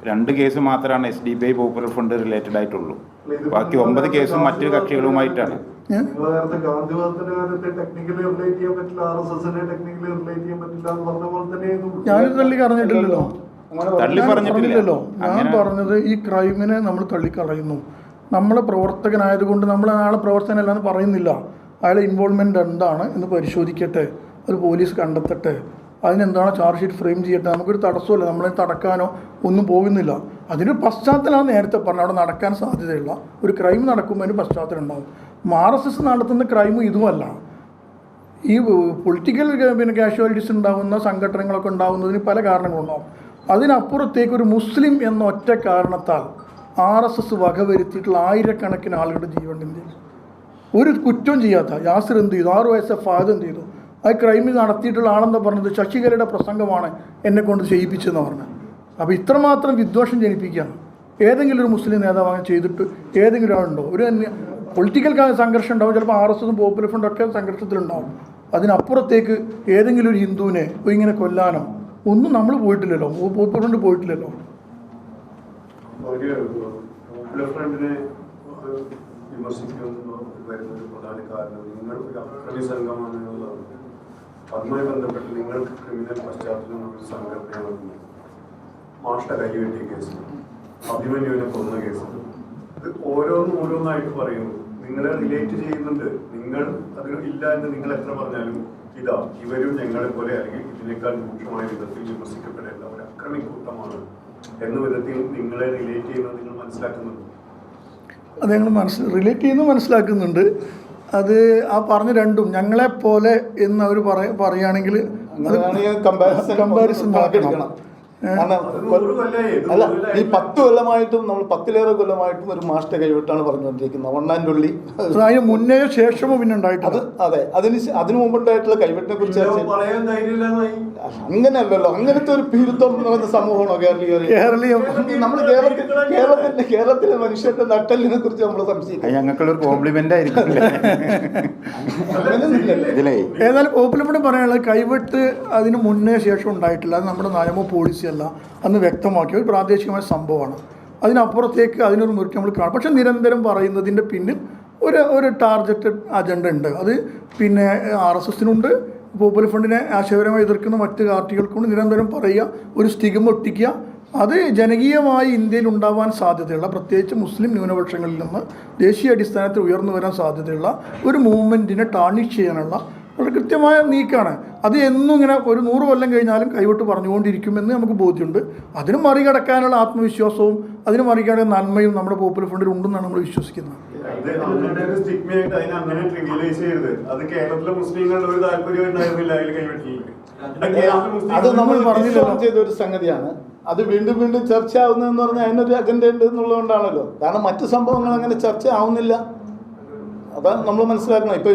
2 കേസ് മാത്രമാണ് SDPI പോപ്പുലർ ഫ്രണ്ട് റിലേറ്റഡ് ആയിട്ടുള്ളൂ. ബാക്കി 9 കേസും മറ്റു കക്ഷികളുമായിട്ടാണ്. നിങ്ങൾ നേരത്തെ ഗാന്ധിവാദത്തിന്റെ കാര്യത്തെ ടെക്നിക്കലി റിലേറ്റ് ചെയ്യാൻ പറ്റില്ല, RSSനെ ടെക്നിക്കലി റിലേറ്റ് ചെയ്യാൻ പറ്റില്ല എന്ന് പറഞ്ഞ പോലെ തന്നെ ഞാനിത് തള്ളി പറഞ്ഞിട്ടില്ലല്ലോ. തള്ളി പറഞ്ഞിട്ടില്ലല്ലോ. ഞാൻ പറഞ്ഞത് ഈ ക്രൈമിനെ നമ്മൾ തള്ളിക്കളയുന്നു. നമ്മളെ പ്രവർത്തകനായതുകൊണ്ട് നമ്മൾ അയാളെ പ്രവർത്തനമല്ലാന്ന് പറയുന്നില്ല. അയാളെ ഇൻവോൾവ്മെൻ്റ് എന്താണ് എന്ന് പരിശോധിക്കട്ടെ, അത് പോലീസ് കണ്ടെത്തട്ടെ, അതിനെന്താണ് ചാർജ് ഷീറ്റ് ഫ്രെയിം ചെയ്യട്ടെ. നമുക്കൊരു തടസ്സമില്ല, നമ്മളെ തടക്കാനോ ഒന്നും പോകുന്നില്ല. അതിനൊരു പശ്ചാത്തലമാണ് നേരത്തെ പറഞ്ഞത്. അവിടെ നടക്കാൻ സാധ്യതയുള്ള ഒരു ക്രൈം നടക്കുമ്പോൾ അതിന് പശ്ചാത്തലം ഉണ്ടാകും. RSS നടത്തുന്ന ക്രൈമും ഇതുമല്ല. ഈ പൊളിറ്റിക്കൽ കാഷ്വാലിറ്റീസ് ഉണ്ടാകുന്ന സംഘടനകളൊക്കെ ഉണ്ടാകുന്നതിന് പല കാരണങ്ങളുണ്ടാകും. അതിനപ്പുറത്തേക്ക് ഒരു മുസ്ലിം എന്ന ഒറ്റ കാരണത്താൽ RSS വകവരുത്തിയിട്ടുള്ള ആയിരക്കണക്കിന് ആളുകളുടെ ജീവൻ ഇന്ത്യയിൽ ഒരു കുറ്റവും ചെയ്യാത്ത യാസിർ എന്ത് ചെയ്തു, 6 വയസ്സെ ഫാദ് എന്ത് ചെയ്തു, ആ ക്രൈമിൽ നടത്തിയിട്ടുള്ള ആളെന്താ പറഞ്ഞത്, ശശികലയുടെ പ്രസംഗമാണ് എന്നെ കൊണ്ട് ചെയ്യിപ്പിച്ചെന്ന് പറഞ്ഞത്. അപ്പോൾ ഇത്രമാത്രം വിദ്വേഷം ജനിപ്പിക്കുകയാണ്. ഏതെങ്കിലും ഒരു മുസ്ലിം നേതാവ് അങ്ങനെ ചെയ്തിട്ട് ഏതെങ്കിലും ആളുണ്ടോ? ഒരു പൊളിറ്റിക്കൽ സംഘർഷം ഉണ്ടാവും, ചിലപ്പോൾ RSSും പോപ്പുലർ ഫ്രണ്ടൊക്കെ സംഘർഷത്തിലുണ്ടാവും. അതിനപ്പുറത്തേക്ക് ഏതെങ്കിലും ഒരു ഹിന്ദുവിനെ ഇങ്ങനെ കൊല്ലാനോ ഒന്നും നമ്മൾ പോയിട്ടില്ലല്ലോ, പോപ്പുലർ ഫ്രണ്ട് പോയിട്ടില്ലല്ലോ. പോപ്പുലർ ഫ്രണ്ടിനെ വിമർശിക്കുന്ന വരുന്നൊരു പ്രധാന കാരണം നിങ്ങൾ ഒരു അക്രമി സംഘമാണ് എന്നുള്ളതാണ്. അതുമായി ബന്ധപ്പെട്ട് നിങ്ങൾക്ക് ക്രിമിനൽ പശ്ചാത്തലം ഒരു സംഘടനയാണ്. മാഷ്ട കൈവെട്ടിയ കേസ്, അഭിമന്യുവിനെ കൊന്ന കേസ്, ഇത് ഓരോന്നായിട്ട് പറയുന്നു. നിങ്ങളെ റിലേറ്റ് ചെയ്യുന്നുണ്ട്. നിങ്ങൾ അതിന് ഇല്ല എന്ന് നിങ്ങൾ എത്ര പറഞ്ഞാലും ഇതാ ഇവരും ഞങ്ങളെ പോലെ അല്ലെങ്കിൽ ഇതിനേക്കാൾ രൂക്ഷമായ വിധത്തിൽ വിമർശിക്കപ്പെടേണ്ട ഒരു അക്രമിക്കൂട്ടമാണ് എന്ന വിധത്തിൽ നിങ്ങളെ റിലേറ്റ് ചെയ്യുന്നത് നിങ്ങൾ മനസ്സിലാക്കുന്നുണ്ട്. അത് ഞങ്ങൾ റിലേറ്റ് ചെയ്യുന്നത് മനസ്സിലാക്കുന്നുണ്ട്. അത് ആ പറഞ്ഞ രണ്ടും ഞങ്ങളെപ്പോലെ എന്ന് അവർ പറയുകയാണെങ്കിൽ കമ്പാരിസൺ നടക്കണം. അല്ല, ഈ 10 കൊല്ലമായിട്ടും നമ്മൾ 10ലേറെ കൊല്ലമായിട്ടും ഒരു മാഷ്ട കൈവിട്ടാണ് പറഞ്ഞുകൊണ്ടിരിക്കുന്നത്. വണ്ണാൻതുള്ളി അതിന് മുന്നേ ശേഷമോ പിന്നെ ഉണ്ടായിട്ടത്. അതെ, അതിന് മുമ്പുണ്ടായിട്ടുള്ള കൈവിട്ടിനെ കുറിച്ച് അങ്ങനെയല്ലല്ലോ. അങ്ങനത്തെ ഒരു പീരുത്വം നടന്ന സമൂഹമാണോ കേരളീയം? നമ്മൾ കേരളത്തിലെ മനുഷ്യന്റെ നട്ടലിനെ കുറിച്ച് നമ്മൾ സംശയിക്കും. ഞങ്ങൾക്കുള്ളൊരു കോംപ്ലിമെന്റ് ആയിരിക്കും. ഏതായാലും പോപ്പുലർ ഫ്രണ്ട് പറയാനുള്ളത് കൈവിട്ട് അതിന് മുന്നേ ശേഷം ഉണ്ടായിട്ടില്ല. അത് നമ്മുടെ നയമോ പോളിസിയോ അല്ല അന്ന് വ്യക്തമാക്കിയ ഒരു പ്രാദേശികമായ സംഭവമാണ്. അതിനപ്പുറത്തേക്ക് അതിനൊരു മുറിക്ക് നമ്മൾ കാണും. പക്ഷെ നിരന്തരം പറയുന്നതിൻ്റെ പിന്നിൽ ഒരു ടാർഗറ്റഡ് അജണ്ട ഉണ്ട്. അത് പിന്നെ RSSനുണ്ട്, പോപ്പുലർ ഫ്രണ്ടിനെ ആശയപരമായി എതിർക്കുന്ന മറ്റ് പാർട്ടികൾക്കൊണ്ട് നിരന്തരം പറയുക, ഒരു സ്റ്റിഗ്മ ഒട്ടിക്കുക. അത് ജനകീയമായി ഇന്ത്യയിൽ ഉണ്ടാവാൻ സാധ്യതയുള്ള, പ്രത്യേകിച്ച് മുസ്ലിം ന്യൂനപക്ഷങ്ങളിൽ നിന്ന് ദേശീയ അടിസ്ഥാനത്തിൽ ഉയർന്നു വരാൻ സാധ്യതയുള്ള ഒരു മൂവ്മെൻറ്റിനെ ടാർണിഷ് ചെയ്യാനുള്ള വളരെ കൃത്യമായ നീക്കമാണ്. അത് എന്നും ഇങ്ങനെ ഒരു 100 കൊല്ലം കഴിഞ്ഞാലും കൈവിട്ട് പറഞ്ഞുകൊണ്ടിരിക്കുമെന്ന് നമുക്ക് ബോധ്യമുണ്ട്. അതിന് മറികടക്കാനുള്ള ആത്മവിശ്വാസവും അതിന് മറികടക്കാൻ നന്മയും നമ്മുടെ പോപ്പുലർ ഫ്രണ്ടിൽ ഉണ്ടെന്നാണ് നമ്മൾ വിശ്വസിക്കുന്നത്. അത് നമ്മൾ പറഞ്ഞില്ല ചെയ്ത ഒരു സംഗതിയാണ്. അത് വീണ്ടും വീണ്ടും ചർച്ച ആവുന്നതെന്ന് പറഞ്ഞാൽ അതിനൊരു അജണ്ട ഉണ്ട് എന്നുള്ളതുകൊണ്ടാണല്ലോ. കാരണം മറ്റു സംഭവങ്ങൾ അങ്ങനെ ചർച്ച ആവുന്നില്ല, അതാണ് നമ്മൾ മനസ്സിലാക്കണം. ഇപ്പോൾ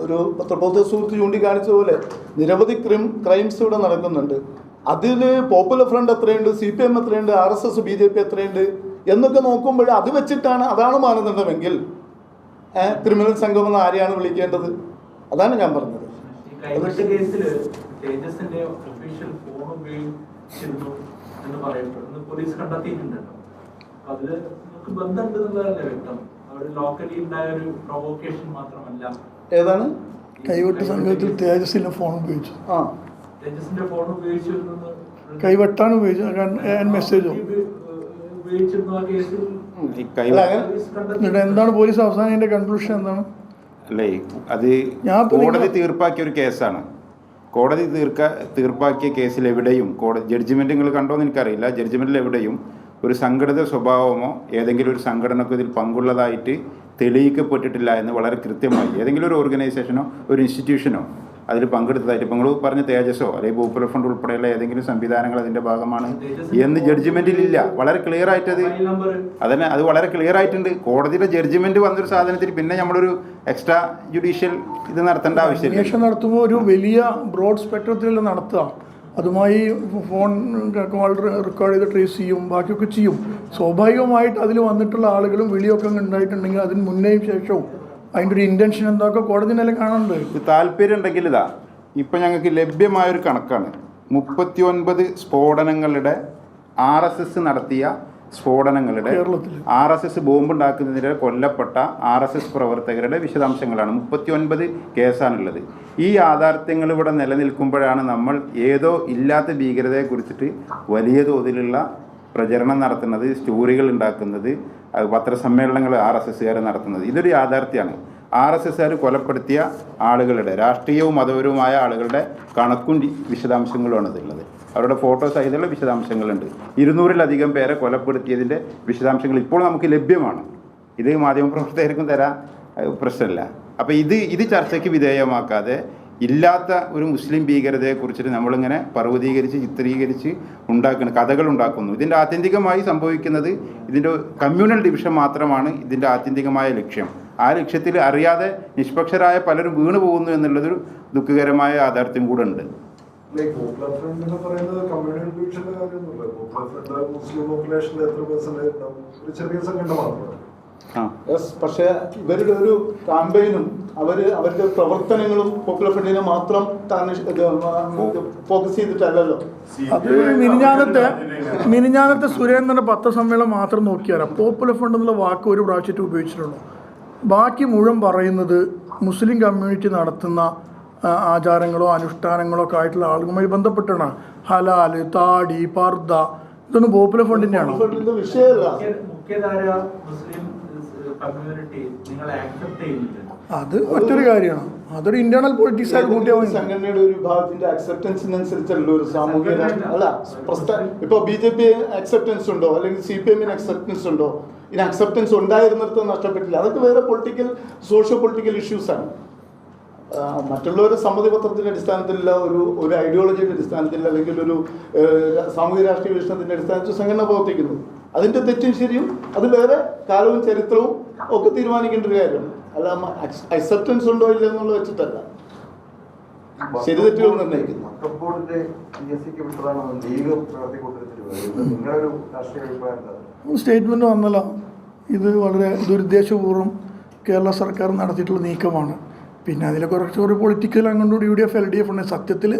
ഒരു പത്രപ്രവർത്തക സുഹൃത്ത് ചൂണ്ടിക്കാണിച്ചതുപോലെ നിരവധി ക്രൈംസ് ഇവിടെ നടക്കുന്നുണ്ട്. അതിൽ പോപ്പുലർ ഫ്രണ്ട് എത്രയുണ്ട്, CPM എത്രയുണ്ട്, RSS BJP എത്രയുണ്ട് എന്നൊക്കെ നോക്കുമ്പോൾ അത് വെച്ചിട്ടാണ്, അതാണ് മാനദണ്ഡമെങ്കിൽ ക്രിമിനൽ സംഘമെന്ന് ആരെയാണ് വിളിക്കേണ്ടത്? അതാണ് ഞാൻ പറഞ്ഞത്. പോലീസ് കണ്ടെത്തിയിട്ടുണ്ടല്ലോ, അതിൽ നമുക്ക് ബന്ധമുണ്ടെന്നുള്ളതല്ലേ വ്യക്തം. അവിടെ ലോക്കലി ഉണ്ടായ ഒരു പ്രൊവോക്കേഷൻ മാത്രമല്ല. ഏതാണ് കൈവെട്ട് സംഘത്തിൽ തേജസിന്റെ ഫോൺ ഉപയോഗിച്ചു, തേജസിന്റെ ഫോൺ ഉപയോഗിച്ചു, കൈവെട്ടാൻ ഉപയോഗിച്ചു, മെസ്സേജോ ഉപയോഗിച്ചിരുന്നു ആ കേസിൽ. എന്താണ് പോലീസ് അവസാനം അതിന്റെ കൺക്ലൂഷൻ എന്താണ്? അല്ലേ, അത് കോടതി തീർപ്പാക്കിയ ഒരു കേസാണ്. കോടതി തീർപ്പാക്കിയ കേസിൽ എവിടെയും ജഡ്ജിമെന്റ് നിങ്ങൾ കണ്ടോന്ന് എനിക്കറിയില്ല, ജഡ്ജിമെന്റിൽ എവിടെയും ഒരു സംഘടിത സ്വഭാവമോ ഏതെങ്കിലും ഒരു സംഘടനക്കോ ഇതിൽ പങ്കുള്ളതായിട്ട് തെളിയിക്കപ്പെട്ടിട്ടില്ല എന്ന് വളരെ കൃത്യമായി ഏതെങ്കിലും ഒരു ഓർഗനൈസേഷനോ ഒരു ഇൻസ്റ്റിറ്റ്യൂഷനോ അതിൽ പങ്കെടുത്തതായിട്ട്, ഇപ്പോൾ നിങ്ങൾ പറഞ്ഞ തേജസ്സോ അല്ലെങ്കിൽ പോപ്പുലർ ഫ്രണ്ട് ഉൾപ്പെടെയുള്ള ഏതെങ്കിലും സംവിധാനങ്ങൾ അതിൻ്റെ ഭാഗമാണ് എന്ന് ജഡ്ജിമെന്റിലില്ല. വളരെ ക്ലിയർ ആയിട്ടത് അതന്നെ, അത് വളരെ ക്ലിയർ ആയിട്ടുണ്ട്. കോടതിയുടെ ജഡ്ജിമെന്റ് വന്നൊരു സാധനത്തിൽ പിന്നെ നമ്മളൊരു എക്സ്ട്രാ ജുഡീഷ്യൽ ഇത് നടത്തേണ്ട ആവശ്യമില്ല. അന്വേഷണം നടത്തുമ്പോൾ ഒരു വലിയ ബ്രോഡ് സ്പെക്ട്രത്തിൽ നടത്തുക, അതുമായി ഫോൺ കോൾ റെക്കോർഡ് ചെയ്ത് ട്രേസ് ചെയ്യും, ബാക്കിയൊക്കെ ചെയ്യും. സ്വാഭാവികമായിട്ട് അതിൽ വന്നിട്ടുള്ള ആളുകളും വിളിയൊക്കെ ഉണ്ടായിട്ടുണ്ടെങ്കിൽ അതിന് മുന്നേയും ശേഷവും അതിൻ്റെ ഒരു ഇൻറ്റൻഷൻ എന്തൊക്കെ കോടതി നില കാണുന്നുണ്ട്. താല്പര്യം ഉണ്ടെങ്കിൽ ഇതാ ഇപ്പം ഞങ്ങൾക്ക് ലഭ്യമായൊരു കണക്കാണ്, 39 സ്ഫോടനങ്ങളുടെ RSS നടത്തിയ സ്ഫോടനങ്ങളുടെ RSS ബോംബുണ്ടാക്കുന്നതിനിടെ കൊല്ലപ്പെട്ട RSS പ്രവർത്തകരുടെ വിശദാംശങ്ങളാണ്. 39 കേസാണുള്ളത്. ഈ യാഥാർത്ഥ്യങ്ങൾ ഇവിടെ നിലനിൽക്കുമ്പോഴാണ് നമ്മൾ ഏതോ ഇല്ലാത്ത ഭീകരതയെക്കുറിച്ചിട്ട് വലിയ തോതിലുള്ള പ്രചരണം നടത്തുന്നത്, സ്റ്റോറികൾ ഉണ്ടാക്കുന്നത്, പത്രസമ്മേളനങ്ങൾ RSSകാർ നടത്തുന്നത്. ഇതൊരു യാഥാർത്ഥ്യമാണ്. RSSകാർ കൊലപ്പെടുത്തിയ ആളുകളുടെ രാഷ്ട്രീയവും മതപരവുമായ ആളുകളുടെ കണക്കും വിശദാംശങ്ങളുമാണ് ഇതുള്ളത്. അവരുടെ ഫോട്ടോ സഹിതമുള്ള വിശദാംശങ്ങളുണ്ട്. 200-ലധികം പേരെ കൊലപ്പെടുത്തിയതിൻ്റെ വിശദാംശങ്ങൾ ഇപ്പോൾ നമുക്ക് ലഭ്യമാണ്. ഇത് മാധ്യമപ്രവർത്തകർക്കും തരാൻ പ്രശ്നമില്ല. അപ്പോൾ ഇത് ചർച്ചയ്ക്ക് വിധേയമാക്കാതെ ഇല്ലാത്ത ഒരു മുസ്ലിം ഭീകരതയെക്കുറിച്ചിട്ട് നമ്മളിങ്ങനെ പർവ്വതീകരിച്ച് ചിത്രീകരിച്ച് ഉണ്ടാക്കുന്ന കഥകൾ ഉണ്ടാക്കുന്നു. ഇതിൻ്റെ ആത്യന്തികമായി സംഭവിക്കുന്നത് ഇതിൻ്റെ കമ്മ്യൂണൽ ഡിവിഷൻ മാത്രമാണ് ഇതിൻ്റെ ആത്യന്തികമായ ലക്ഷ്യം. ആ ലക്ഷ്യത്തിൽ അറിയാതെ നിഷ്പക്ഷരായ പലരും വീണു പോകുന്നു എന്നുള്ളതൊരു ദുഃഖകരമായ യാഥാർത്ഥ്യം കൂടെ ഉണ്ട്. പോപ്പുലർ ഫ്രണ്ട് എന്ന് പറയുന്നത് കമ്മ്യൂണൽ ഡിവിഷന്റെ കാര്യമൊന്നുമില്ല. പോപ്പുലർ ഫ്രണ്ട് മുസ്ലിം പോപ്പുലേഷനിൽ എത്ര പെർസെന്റേജ് ഉണ്ടാവും? ഒരു ചെറിയ സംഘടന മാത്രമാണ്. പക്ഷേ ഇവരുടെ ഒരു ക്യാമ്പയിനും അവരുടെ പ്രവർത്തനങ്ങളും പോപ്പുലർ ഫ്രണ്ടിനെ മാത്രം ഫോക്കസ് ചെയ്തിട്ടല്ലല്ലോ. അത് മിനിഞ്ഞാനത്തെ സുരേന്ദ്രൻ്റെ പത്രസമ്മേളനം മാത്രം നോക്കിയാൽ പോപ്പുലർ ഫ്രണ്ട് എന്നുള്ള വാക്ക് ഒരു പ്രാവശ്യത്തെ ഉപയോഗിച്ചിട്ടുള്ളൂ. ബാക്കി മുഴുവൻ പറയുന്നത് മുസ്ലിം കമ്മ്യൂണിറ്റി നടത്തുന്ന ആചാരങ്ങളോ അനുഷ്ഠാനങ്ങളോ ഒക്കെ ആയിട്ടുള്ള ആളുകളുമായി ബന്ധപ്പെട്ടാണ്. ഹലാല്, താടി, പർദ്ദ, ഇതൊന്നും പോപ്പുലർ ഫണ്ടിൻ്റെയാണോ? മുഖ്യധാര മുസ്ലിം കമ്മ്യൂണിറ്റി നിങ്ങൾ ആക്സെപ്റ്റ് ചെയ്യുന്നില്ല. അത് മറ്റൊരു കാര്യമാണ്. അതൊരു ഇന്റേണൽ പൊളിറ്റിക്സ് ആയിട്ട് കൂട്ടിയാൽ സംഘടനയുടെ ഒരു വിഭാഗത്തിന്റെ അക്സെപ്റ്റൻസിനനുസരിച്ചല്ലോ ഒരു സാമൂഹിക അല്ല. ഇപ്പൊ BJP അക്സെപ്റ്റൻസ് ഉണ്ടോ, അല്ലെങ്കിൽ CPM അക്സെപ്റ്റൻസ് ഉണ്ടോ? ഇനി അക്സെപ്റ്റൻസ് ഉണ്ടായിരുന്നിടത്ത് നഷ്ടപ്പെട്ടില്ല. അതൊക്കെ വേറെ സോഷ്യോ പൊളിറ്റിക്കൽ ഇഷ്യൂസ് ആണ്. മറ്റുള്ളവരുടെ സമ്മതിപത്രത്തിന്റെ അടിസ്ഥാനത്തിലുള്ള ഒരു ഐഡിയോളജിയുടെ അടിസ്ഥാനത്തിൽ അല്ലെങ്കിൽ ഒരു സാമൂഹിക രാഷ്ട്രീയ വീക്ഷണത്തിന്റെ അടിസ്ഥാനത്തിൽ സംഘടന പ്രവർത്തിക്കുന്നു. അതിന്റെ തെറ്റും ശരിയും അത് വേറെ കാലവും ചരിത്രവും ഒക്കെ തീരുമാനിക്കേണ്ട ഒരു കാര്യമാണ്. അല്ല അക്സെപ്റ്റൻസ് ഉണ്ടോ ഇല്ല എന്നുള്ളത് വെച്ചിട്ടല്ല ശരി തെറ്റുകൾ നിർണ്ണയിക്കുന്നു. സ്റ്റേറ്റ്മെന്റ് വന്നല്ലോ. ഇത് വളരെ ദുരുദ്ദേശപൂർവ്വം കേരള സർക്കാർ നടത്തിയിട്ടുള്ള നീക്കമാണ്. പിന്നെ അതിലെ കുറച്ചൊരു പൊളിറ്റിക്കൽ അങ്ങോട്ട് UDF LDF ഉണ്ട്. സത്യത്തിൽ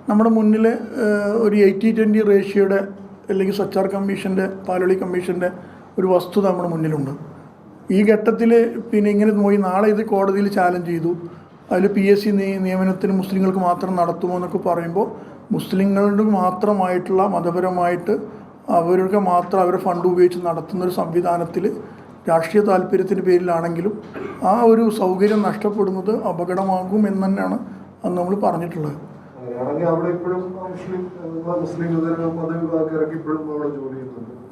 നമ്മുടെ മുന്നിൽ ഒരു 80-20 റേഷ്യോയുടെ അല്ലെങ്കിൽ സച്ചാർ കമ്മീഷൻ്റെ പാലോളി കമ്മീഷൻ്റെ ഒരു വസ്തുത നമ്മുടെ മുന്നിലുണ്ട്. ഈ ഘട്ടത്തിൽ പിന്നെ ഇങ്ങനെ പോയി നാളെ ഇത് കോടതിയിൽ ചാലഞ്ച് ചെയ്തു. അതിൽ PSC നിയമനത്തിന് മുസ്ലിങ്ങൾക്ക് മാത്രം നടത്തുമോ എന്നൊക്കെ പറയുമ്പോൾ മുസ്ലിങ്ങളുടെ മാത്രമായിട്ടുള്ള മതപരമായിട്ട് അവർക്ക് മാത്രം അവരുടെ ഫണ്ട് ഉപയോഗിച്ച് നടത്തുന്നൊരു സംവിധാനത്തിൽ രാഷ്ട്രീയ താല്പര്യത്തിൻ്റെ പേരിലാണെങ്കിലും ആ ഒരു സൗകര്യം നഷ്ടപ്പെടുന്നത് അപകടമാകും എന്ന് തന്നെയാണ് അന്ന് നമ്മൾ പറഞ്ഞിട്ടുള്ളത്.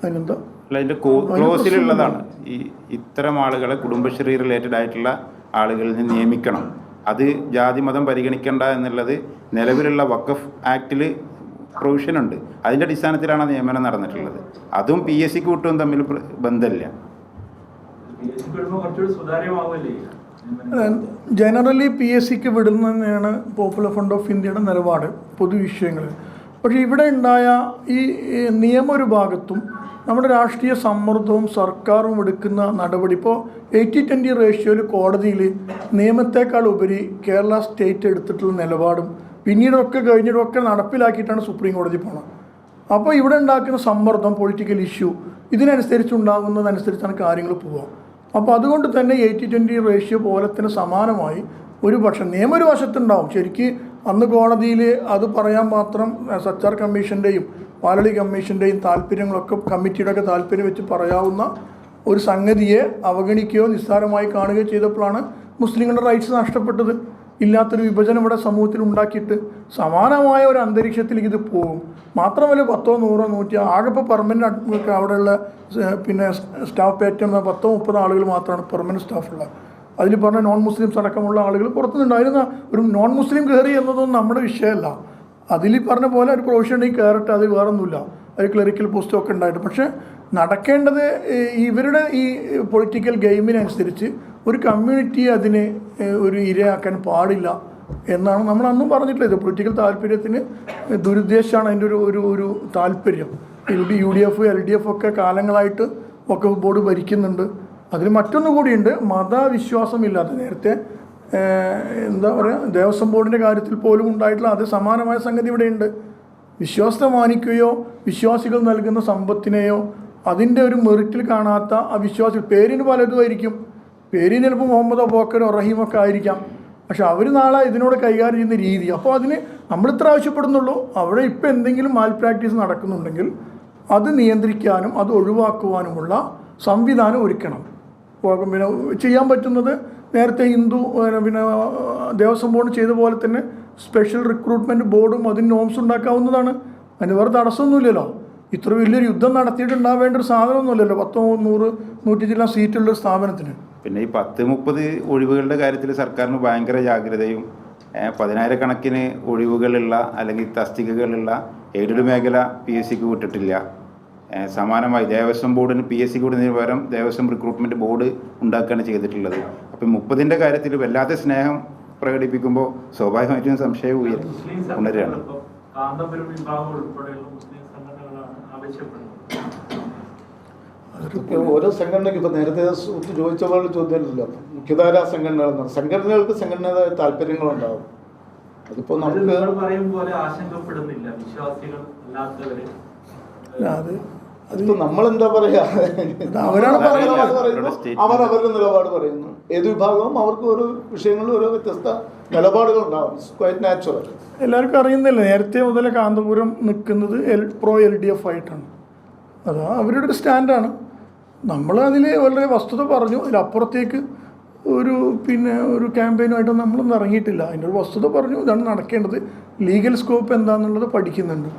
അതിനെന്താ അതിൻ്റെ ക്ലോസിലുള്ളതാണ് ഇത്തരം ആളുകളെ കുടുംബശ്രീ റിലേറ്റഡ് ആയിട്ടുള്ള ആളുകളിൽ നിന്ന് നിയമിക്കണം. അത് ജാതി മതം പരിഗണിക്കേണ്ട എന്നുള്ളത് നിലവിലുള്ള വഖഫ് ആക്ടിൽ പ്രൊവിഷൻ ഉണ്ട്. അതിൻ്റെ അടിസ്ഥാനത്തിലാണ് നിയമനം നടന്നിട്ടുള്ളത്. അതും PSCക്ക് വിട്ടും തമ്മിൽ ബന്ധമില്ല. ജനറലി PSCക്ക് വിടുന്ന തന്നെയാണ് പോപ്പുലർ ഫ്രണ്ട് ഓഫ് ഇന്ത്യയുടെ നിലപാട് പൊതു വിഷയങ്ങളിൽ. പക്ഷേ ഇവിടെ ഉണ്ടായ ഈ നിയമ ഒരു ഭാഗത്തും നമ്മുടെ രാഷ്ട്രീയ സമ്മർദ്ദവും സർക്കാരും എടുക്കുന്ന നടപടി, ഇപ്പോൾ 80-20 റേഷ്യോയിൽ കോടതിയിൽ നിയമത്തെക്കാൾ ഉപരി കേരള സ്റ്റേറ്റ് എടുത്തിട്ടുള്ള നിലപാടും പിന്നീടൊക്കെ കഴിഞ്ഞിട്ടൊക്കെ നടപ്പിലാക്കിയിട്ടാണ് സുപ്രീം കോടതി പോണത്. അപ്പോൾ ഇവിടെ ഉണ്ടാക്കുന്ന സമ്മർദ്ദം, പൊളിറ്റിക്കൽ ഇഷ്യൂ ഇതിനനുസരിച്ചുണ്ടാകുന്നതനുസരിച്ചാണ് കാര്യങ്ങൾ പോവുക. അപ്പോൾ അതുകൊണ്ട് തന്നെ 80-20 റേഷ്യോ പോലെ തന്നെ സമാനമായി ഒരു പക്ഷം നിയമം ഒരു വശത്തുണ്ടാവും. ശരിക്ക് അന്ന് കോടതിയിൽ അത് പറയാൻ മാത്രം സച്ചാർ കമ്മീഷൻ്റെയും പാലളി കമ്മീഷൻ്റെയും താല്പര്യങ്ങളൊക്കെ കമ്മിറ്റിയുടെയൊക്കെ താല്പര്യം വെച്ച് പറയാവുന്ന ഒരു സംഗതിയെ അവഗണിക്കുകയോ നിസ്സാരമായി കാണുകയോ ചെയ്തപ്പോഴാണ് മുസ്ലിങ്ങളുടെ റൈറ്റ്സ് നഷ്ടപ്പെട്ടത്. ഇല്ലാത്തൊരു വിഭജനം ഇവിടെ സമൂഹത്തിൽ ഉണ്ടാക്കിയിട്ട് സമാനമായ ഒരു അന്തരീക്ഷത്തിലേക്ക് ഇത് പോകും. മാത്രമല്ല 10, 100, 100 ആകെ ഇപ്പോൾ പെർമനൻറ്റ് അവിടെയുള്ള പിന്നെ സ്റ്റാഫ് പാറ്റേൺ 10-30 ആളുകൾ മാത്രമാണ് പെർമനൻറ്റ് സ്റ്റാഫുള്ളത്. അതിൽ പറഞ്ഞ നോൺ മുസ്ലിംസ് അടക്കമുള്ള ആളുകൾ പുറത്തുനിന്നുണ്ടായിരുന്ന ഒരു നോൺ മുസ്ലിം കയറി എന്നതൊന്നും നമ്മുടെ വിഷയമല്ല. അതിൽ പറഞ്ഞ പോലെ ഒരു പ്രൊഫഷൻ ഉണ്ടെങ്കിൽ കയറട്ടെ, അത് വേറൊന്നുമില്ല. അത് ക്ലറിക്കൽ പോസ്റ്റൊക്കെ ഉണ്ടായിട്ട്. പക്ഷേ നടക്കേണ്ടത് ഇവരുടെ ഈ പൊളിറ്റിക്കൽ ഗെയിമിനനുസരിച്ച് ഒരു കമ്മ്യൂണിറ്റി അതിനെ ഒരു ഇരയാക്കാൻ പാടില്ല എന്നാണ് നമ്മൾ അന്നും പറഞ്ഞിട്ടുള്ളത്. പൊളിറ്റിക്കൽ താല്പര്യത്തിന് ദുരുദ്ദേശമാണ് അതിൻ്റെ ഒരു താല്പര്യം. UDF LDF ഒക്കെ കാലങ്ങളായിട്ട് വഖഫ് ബോർഡ് ഭരിക്കുന്നുണ്ട്. അതിൽ മറ്റൊന്നു കൂടിയുണ്ട്, മതവിശ്വാസമില്ലാത്ത നേരത്തെ എന്താ പറയുക ദേവസ്വം ബോർഡിൻ്റെ കാര്യത്തിൽ പോലും ഉണ്ടായിട്ടുള്ള അത് സമാനമായ സംഗതി ഇവിടെയുണ്ട്. വിശ്വാസത്തെ മാനിക്കുകയോ വിശ്വാസികൾ നൽകുന്ന സമ്പത്തിനെയോ അതിൻ്റെ ഒരു മെറിറ്റിൽ കാണാത്ത അവിശ്വാസികൾ, പേരിന് പലതുമായിരിക്കും, പേരിന് ചിലപ്പോൾ മുഹമ്മദോ ബോക്കരോ റഹീമൊക്കെ ആയിരിക്കാം, പക്ഷെ അവർ നാളെ ഇതിനോട് കൈകാര്യം ചെയ്യുന്ന രീതി, അപ്പോൾ അതിന് നമ്മളിത്ര ആവശ്യപ്പെടുന്നുള്ളൂ. അവിടെ ഇപ്പോൾ എന്തെങ്കിലും മാൽ പ്രാക്ടീസ് നടക്കുന്നുണ്ടെങ്കിൽ അത് നിയന്ത്രിക്കാനും അത് ഒഴിവാക്കുവാനുമുള്ള സംവിധാനം ഒരുക്കണം. പിന്നെ ചെയ്യാൻ പറ്റുന്നത് നേരത്തെ ഹിന്ദു പിന്നെ ദേവസ്വം ബോർഡ് ചെയ്ത പോലെ തന്നെ സ്പെഷ്യൽ റിക്രൂട്ട്മെൻറ്റ് ബോർഡും അതിന് നോംസ് ഉണ്ടാക്കാവുന്നതാണ്. അതിന് വേറെ തടസ്സമൊന്നുമില്ലല്ലോ. ഇത്ര വലിയൊരു യുദ്ധം നടത്തിയിട്ടുണ്ടാവേണ്ട ഒരു സാധനമൊന്നുമില്ലല്ലോ 10, 100, 100 ജില്ലാ സീറ്റുള്ളൊരു സ്ഥാപനത്തിന്. പിന്നെ ഈ 10-30 ഒഴിവുകളുടെ കാര്യത്തിൽ സർക്കാരിന് ഭയങ്കര ജാഗ്രതയും 10,000-കണക്കിന് ഒഴിവുകളുള്ള അല്ലെങ്കിൽ തസ്തികകളുള്ള എയ്ഡഡ് മേഖല PSCക്ക് വിട്ടിട്ടില്ല. സമാനമായി ദേവസ്വം ബോർഡിന് PSCക്ക് വിടുന്നതിന് പകരം ദേവസ്വം റിക്രൂട്ട്മെൻറ്റ് ബോർഡ് ഉണ്ടാക്കുകയാണ് ചെയ്തിട്ടുള്ളത്. അപ്പം 30ന്റെ കാര്യത്തിൽ വല്ലാത്ത സ്നേഹം പ്രകടിപ്പിക്കുമ്പോൾ സ്വാഭാവികമായിട്ടും സംശയം ഉണരുകയാണ്. കാന്തപുരം വിഭാഗം ഉൾപ്പെടെയുള്ള മുസ്ലിം സംഘടനകളാണ് ആവശ്യപ്പെടുന്നത്. ഓരോ സംഘടനയ്ക്ക് ഇപ്പോൾ നേരത്തെ ചോദിച്ച പോലെ ചോദ്യമല്ലല്ലോ, മുഖ്യധാരാ സംഘടനകൾക്ക് സംഘടനയുടെ താല്പര്യങ്ങളുണ്ടാവും. അതിപ്പോൾ നമുക്ക് പറയും പോലെ ആശങ്കപ്പെടുന്നില്ല വിശ്വാസികൾ അല്ലാത്തവര്. അതിപ്പോൾ നമ്മളെന്താ പറയാ, അവരാണ് അവർ അവരുടെ നിലപാട് പറയുന്നു. ഏത് വിഭാഗവും അവർക്ക് ഓരോ വിഷയങ്ങളിൽ ഓരോ വ്യത്യസ്ത നിലപാടുകൾ ഉണ്ടാവും. Quite natural. എല്ലാവർക്കും അറിയുന്നില്ല, നേരത്തെ മുതലേ കാന്തപുരം നിൽക്കുന്നത് പ്രോ LDF ആയിട്ടാണ്. അതാ അവരുടെ ഒരു സ്റ്റാൻഡാണ്. നമ്മളതിൽ വളരെ വസ്തുത പറഞ്ഞു, അതിലപ്പുറത്തേക്ക് ഒരു ക്യാമ്പയിനുമായിട്ട് നമ്മളൊന്നും ഇറങ്ങിയിട്ടില്ല. അതിൻ്റെ ഒരു വസ്തുത പറഞ്ഞു, ഇതാണ് നടക്കേണ്ടത്, ലീഗൽ സ്കോപ്പ് എന്താണെന്നുള്ളത് പഠിക്കുന്നുണ്ട്.